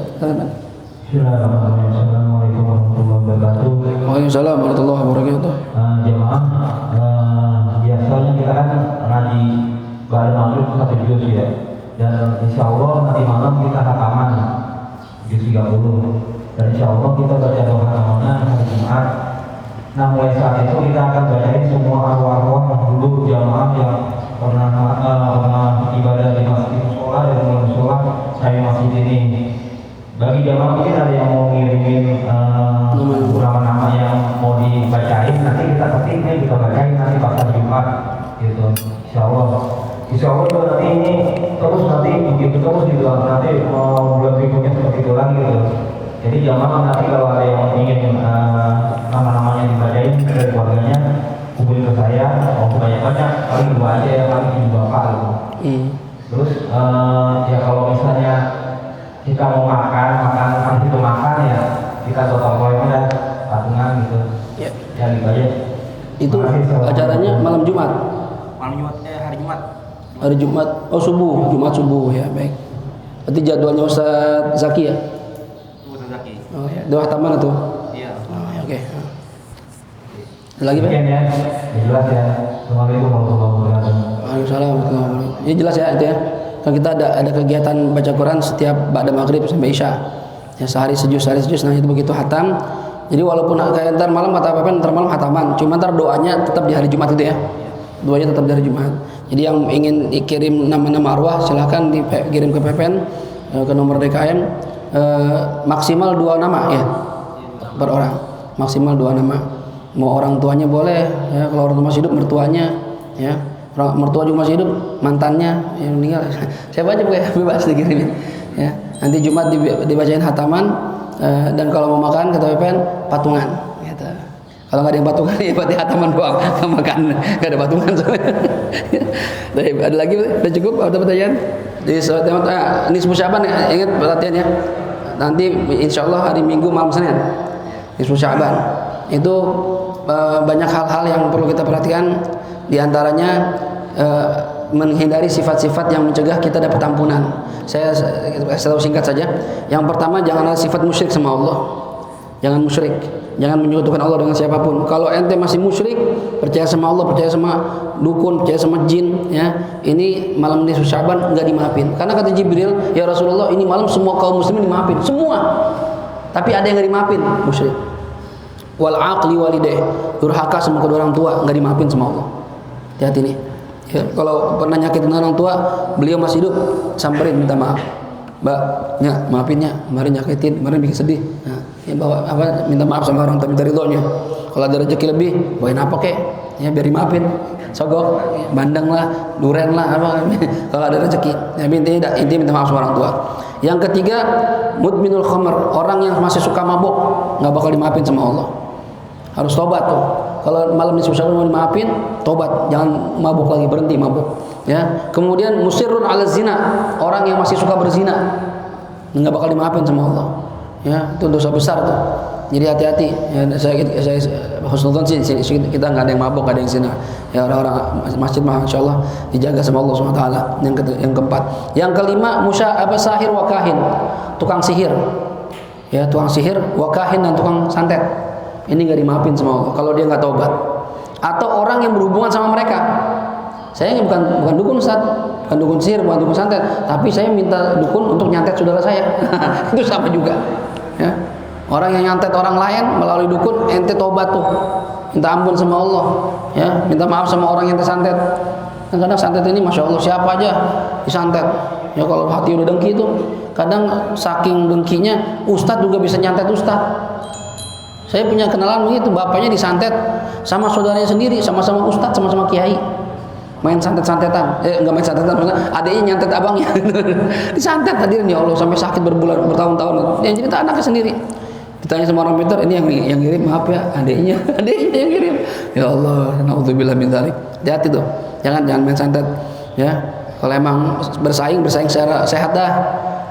Assalamualaikum warahmatullahi wabarakatuh. Waalaikumsalam warahmatullahi wabarakatuh. Jemaah, biasa misalnya kita kan ngaji ba'da maghrib 1 juz ya, dan insya Allah nanti malam kita hataman juz 30, dan insya Allah kita baca doa hatamannya hari Jumat. Nah mulai saat itu kita akan bacain semua arwah-arwah dulu jamaah yang pernah ibadah di masjid musola dan mulai musola saya masjid ini. Bagi jamaah mungkin ada yang mau ngirimin nama-nama yang mau dibacain, nanti kita ketik kita bacain nanti pas hari Jumat gitu. Insya Allah tuh nanti ini terus nanti begitu terus gitu, nanti mau bulan berikutnya seperti itu lagi gitu. Jadi jamaah nanti kalau ada yang ingin nama-namanya dibacain dari keluarganya hubungi ke saya, mau banyak-banyak paling 2 aja ya, paling 2 bapak gitu. Terus ya kalau misalnya kita mau makan habis itu makan ya kita total poinnya patungan gitu. Ya gitu aja. Itu acaranya malam Jumat. Hari Jumat. Oh Jumat subuh ya, baik. Berarti jadwalnya Ustaz Zaki ya? Ustaz Zaki. Oh ya, doa taman itu. Iya. Oh ya, oke. Ada lagi Pak? Ya, jelas ya. Assalamualaikum warahmatullahi wabarakatuh. Waalaikumsalam warahmatullahi wabarakatuh. Ya jelas ya itu ya. Kan kita ada kegiatan baca Quran setiap ba'da maghrib sampai isya. Ya sehari sejuz. Nah itu begitu hatam. Jadi walaupun kayak ntar malam kata apa ntar malam hataman, cuma ntar doanya tetap di hari Jumat itu ya. Doanya tetap di hari Jumat. Jadi yang ingin dikirim nama-nama arwah silahkan dikirim ke PPN ke nomor DKM maksimal 2 nama ya per orang. Maksimal 2 nama. Mau orang tuanya boleh ya, kalau orang tua masih hidup mertuanya ya. Mertua juga masih hidup, mantannya yang meninggal. Siapa aja bebas dikirimin. Ya. Nanti Jumat dibacain hataman dan kalau mau makan kata PPN patungan gitu. Kalau nggak ada yang patungan ya berarti hataman doang, nggak makan, nggak ada patungan soalnya. Ada lagi? Udah cukup? Ada pertanyaan? Ini Syaban ya, ingat perhatiannya. Nanti insya Allah hari Minggu malam Senin Nisfu Syaban itu banyak hal-hal yang perlu kita perhatikan. Di antaranya menghindari sifat-sifat yang mencegah kita dapat ampunan. Saya selalu singkat saja. Yang pertama, jangan ada sifat musyrik sama Allah. Jangan musyrik, jangan menyekutukan Allah dengan siapapun. Kalau ente masih musyrik, percaya sama Allah, percaya sama dukun, percaya sama jin, ya, ini malam nisfu Syaban enggak dimaafin. Karena kata Jibril, ya Rasulullah, ini malam semua kaum muslimin dimaafin, semua. Tapi ada yang enggak dimaafin, musyrik. Wal aqli walidayh, durhaka sama kedua orang tua, enggak dimaafin sama Allah. Hati-hati nih. Ya, kalau pernah nyakitin orang tua, beliau masih hidup, samperin minta maaf. Mbak, ya, maafinnya, kemarin nyakitin, kemarin bikin sedih. Nah, ya bawa apa, minta maaf sama orang tua, minta ridhonya. Kalau ada rezeki lebih, bawain apa kek? Ya biar dimaafin. Sogok, bandeng lah, duren lah, apa. Kalau ada rezeki, ya intinya minta maaf sama orang tua. Yang ketiga, mudminul khamr, orang yang masih suka mabuk, nggak bakal dimaafin sama Allah. Harus tobat tuh. Kalau malam nisfu Syaban mau dimaafin, tobat, jangan mabuk lagi, berhenti mabuk. Ya. Kemudian musirrun ala zina, orang yang masih suka berzina, nggak bakal dimaafin sama Allah. Ya, itu dosa besar tuh. Jadi hati-hati. Ya, saya husnudzon sih kita nggak ada yang mabuk, nggak ada yang zina. Ya, orang-orang masjid masya Allah dijaga sama Allah SWT. Yang keempat, yang kelima sahir wa kahin, tukang sihir. Ya, tukang sihir, wa kahin dan tukang santet. Ini nggak dimaafin sama Allah kalau dia nggak taubat. Atau orang yang berhubungan sama mereka. Saya bukan dukun Ustaz, bukan dukun sihir, bukan dukun santet, tapi saya minta dukun untuk nyantet saudara saya. Itu sama juga. Ya. Orang yang nyantet orang lain melalui dukun, ente taubat tuh, minta ampun sama Allah, ya, minta maaf sama orang yang tersantet. Kadang santet ini masya Allah siapa aja disantet. Ya kalau hati udah dengki itu, kadang saking dengkinya ustadz juga bisa nyantet ustadz. Saya punya kenalan begitu, bapaknya disantet sama saudaranya sendiri, sama-sama ustadz, sama-sama kiai. Main santet-santetan, enggak main santetan, maksudnya adiknya nyantet abangnya. Disantet hadirin ya Allah sampai sakit bertahun-tahun. Yang cerita anaknya sendiri. Ditanya sama orang pintar, ini yang ngirim maaf ya, adiknya yang ngirim. Ya Allah, naudzubillah min dzalik. Hati-hati tuh. Jangan main santet, ya. Kalau emang bersaing secara sehat dah.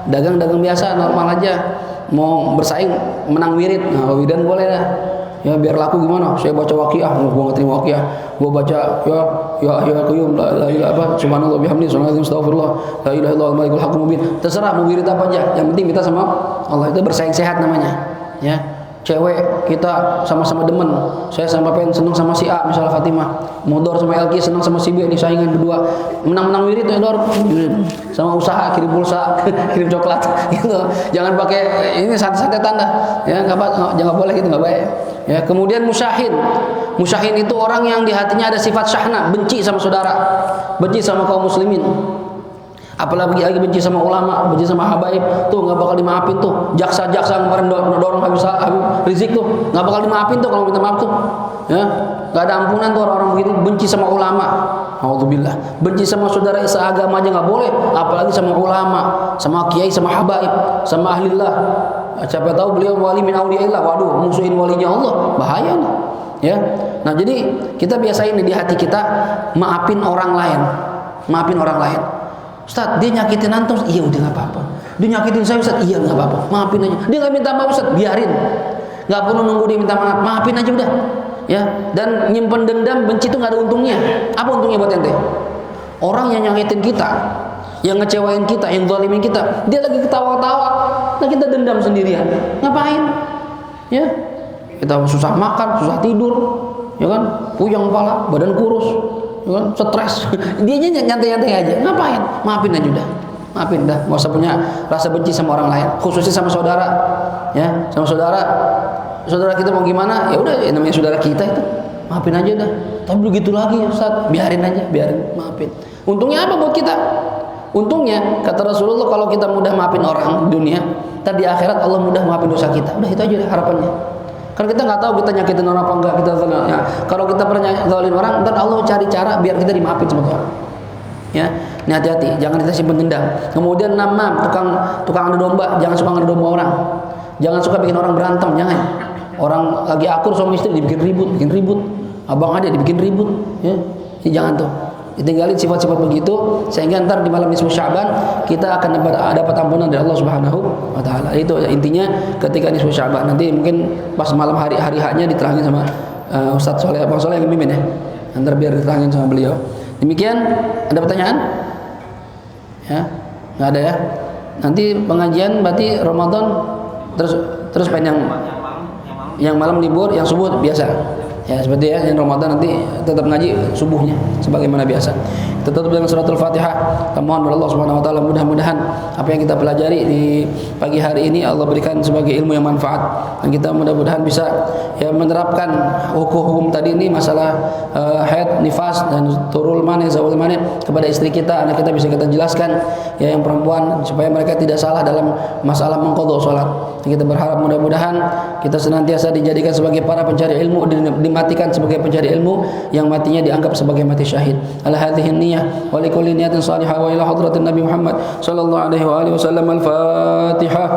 Dagang biasa, normal aja. Mau bersaing menang wirid, nah wiridan boleh dah. Ya biar laku gimana? Saya baca waqiah, gua enggak terima waqiah. Gua baca ya qayyum la ilaha apa subhanallah bihamdihi subhanallah astagfirullah la ilaha illallah malikul haqqul mubin. Terserah mau wirid apa aja, yang penting kita sama Allah. Itu bersaing sehat namanya. Ya. cewek kita sama-sama demen, saya sama pengen seneng sama si A misalnya Fatimah, Modor sama Elki seneng sama si B, ini saingan berdua, menang-menang wirid tuh Dor, sama usaha kirim pulsa kirim coklat gitu, jangan pakai ini santet-santet tanda ya, jangan boleh gitu, nggak baik ya. Kemudian musyahin itu orang yang di hatinya ada sifat syahna, benci sama saudara, benci sama kaum muslimin, apalagi lagi benci sama ulama, benci sama habaib, tuh nggak bakal dimaafin tuh. Jaksa-jaksa yang kemarin dorong Habib Rizik tuh nggak bakal dimaafin tuh kalau minta maaf tuh ya, nggak ada ampunan tuh orang-orang begitu. Benci sama ulama, auzubillah, benci sama saudara seagama aja nggak boleh, apalagi sama ulama, sama kiai, sama habaib, sama ahlillah. Siapa tahu beliau wali min auliyaillah, waduh musuhin walinya Allah, bahaya nih ya. Nah jadi kita biasain nih di hati kita maafin orang lain, maafin orang lain. Ustaz, dia nyakitin antum, iya udah nggak apa-apa. Dia nyakitin saya, Ustaz, iya nggak apa-apa, maafin aja. Dia nggak minta maaf, Ustaz, biarin. Nggak perlu nunggu dia minta maaf, maafin aja udah. Ya, dan nyimpen dendam, benci itu nggak ada untungnya. Apa untungnya buat ente? Orang yang nyakitin kita, yang ngecewain kita, yang zalimin kita, dia lagi ketawa-tawa, nah kita dendam sendirian. Ngapain? Ya, kita susah makan, susah tidur, ya kan? Puyeng kepala, badan kurus. Kan stres, dia nyantai-nyantai aja, ngapain? Maafin aja udah, maafin dah, nggak usah punya rasa benci sama orang lain, khususnya sama saudara, ya, sama saudara kita mau gimana, ya udah, namanya saudara kita itu, maafin aja dah. Tapi begitu lagi, Ustaz, biarin aja, biarin, maafin. Untungnya apa buat kita? Untungnya kata Rasulullah, kalau kita mudah maafin orang di dunia, tadi akhirat Allah mudah maafin dosa kita. Udah itu aja harapannya. Karena kita nggak tahu kita nyakitin orang apa enggak, kita ya. Kalau kita pernah zalim orang, ntar Allah cari cara biar kita dimaafin sama orang. Ya, ini hati-hati, jangan kita simpen dendam. Kemudian namam, tukang adu domba, jangan suka ngadu domba orang. Jangan suka bikin orang berantem, jangan. Orang lagi akur suami istri dibikin ribut. Abang adik dibikin ribut, ya. Jadi jangan tuh. Ditinggalin sifat-sifat begitu sehingga ntar di malam nisfu Sya'ban kita akan dapat ampunan dari Allah Subhanahu wa taala. Itu intinya ketika nisfu Sya'ban. Nanti mungkin pas malam hari haknya diterangin sama Ustaz Soleh, Bang Soleh yang mimpin ya. Ntar biar diterangin sama beliau. Demikian, ada pertanyaan? Ya, nggak ada ya. Nanti pengajian berarti Ramadan terus pengen yang malam libur, yang subuh biasa. Ya seperti ya, yang Ramadan nanti tetap ngaji subuhnya sebagaimana biasa. Kita tutup dengan suratul Fatihah. Kita mohon kepada Allah Subhanahu wa taala mudah-mudahan apa yang kita pelajari di pagi hari ini Allah berikan sebagai ilmu yang manfaat, dan kita mudah-mudahan bisa ya menerapkan hukum-hukum tadi ini, masalah haid, nifas dan turul mani, zawal mani kepada istri kita, anak kita bisa kita jelaskan ya, yang perempuan supaya mereka tidak salah dalam masalah mengqadha salat. Kita berharap mudah-mudahan kita senantiasa dijadikan sebagai para pencari ilmu, dimatikan sebagai pencari ilmu yang matinya dianggap sebagai mati syahid. Ala hadhihi niyyah wa likulli niyatin salihah wa ila hadratin Nabi Muhammad sallallahu alaihi wa alihi wasallam. Al-Fatihah.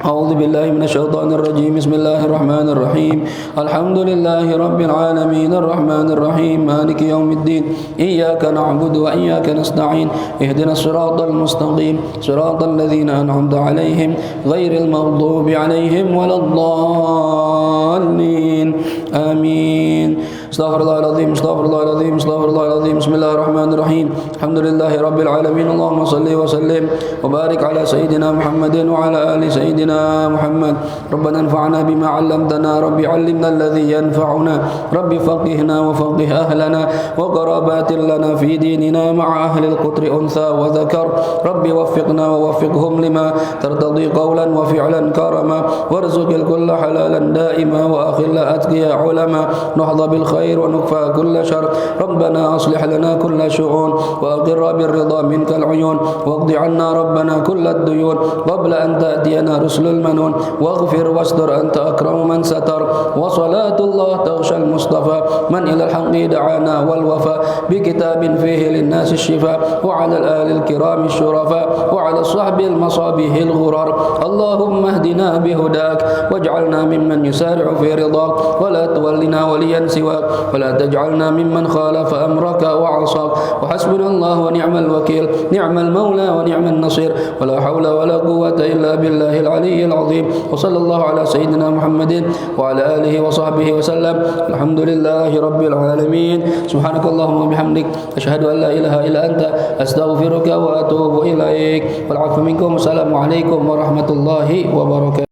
أعوذ بالله من الشيطان الرجيم. بسم الله الرحمن الرحيم. الحمد لله رب العالمين الرحمن الرحيم مالك يوم الدين إياك نعبد وإياك نستعين اهدنا الصراط المستقيم صراط الذين أنعمت عليهم غير المغضوب عليهم ولا الضالين آمين. استغفر الله العظيم استغفر الله العظيم استغفر الله العظيم. بسم الله الرحمن الرحيم. الحمد لله رب العالمين. اللهم صل وسلم وبارك على سيدنا محمد وعلى آل سيدنا محمد. ربنا انفعنا بما علمتنا رب علمنا الذي ينفعنا رب فقهنا وفقه أهلنا وقرابات لنا في ديننا مع أهل القطر أنثى وذكر رب وفقنا ووفقهم لما ترتضي قولا وفعلا كرما وارزق الكل حلالا دائما وأخل أتقيا علما نحظى بالخير ونكفى كل شر. ربنا أصلح لنا كل شؤون وأقر بالرضا منك العيون واقض عنا ربنا كل الديون قبل أن تأتينا رسل المنون واغفر واستر أنت أكرم من ستر. وصلاة الله تغشى المصطفى من إلى الحق دعانا والوفاء بكتاب فيه للناس الشفاء وعلى الآل الكرام الشرفاء وعلى الصحب المصابيح الغرار. اللهم اهدنا بهداك واجعلنا ممن يسارع في رضاك ولا تولنا وليا سواك ولا تجعلنا ممن خالف أمرك وعصاك. وحسبنا الله ونعم الوكيل نعم المولى ونعم النصير ولا حول ولا قوة إلا بالله العلي العظيم. وصلى الله على سيدنا محمد وعلى آله وصحبه وسلم. الحمد لله رب العالمين. سبحانك اللهم وبحمدك أشهد أن لا إله إلا أنت أستغفرك وأتوب إليك. والعفو منكم. السلام عليكم ورحمة الله وبركاته.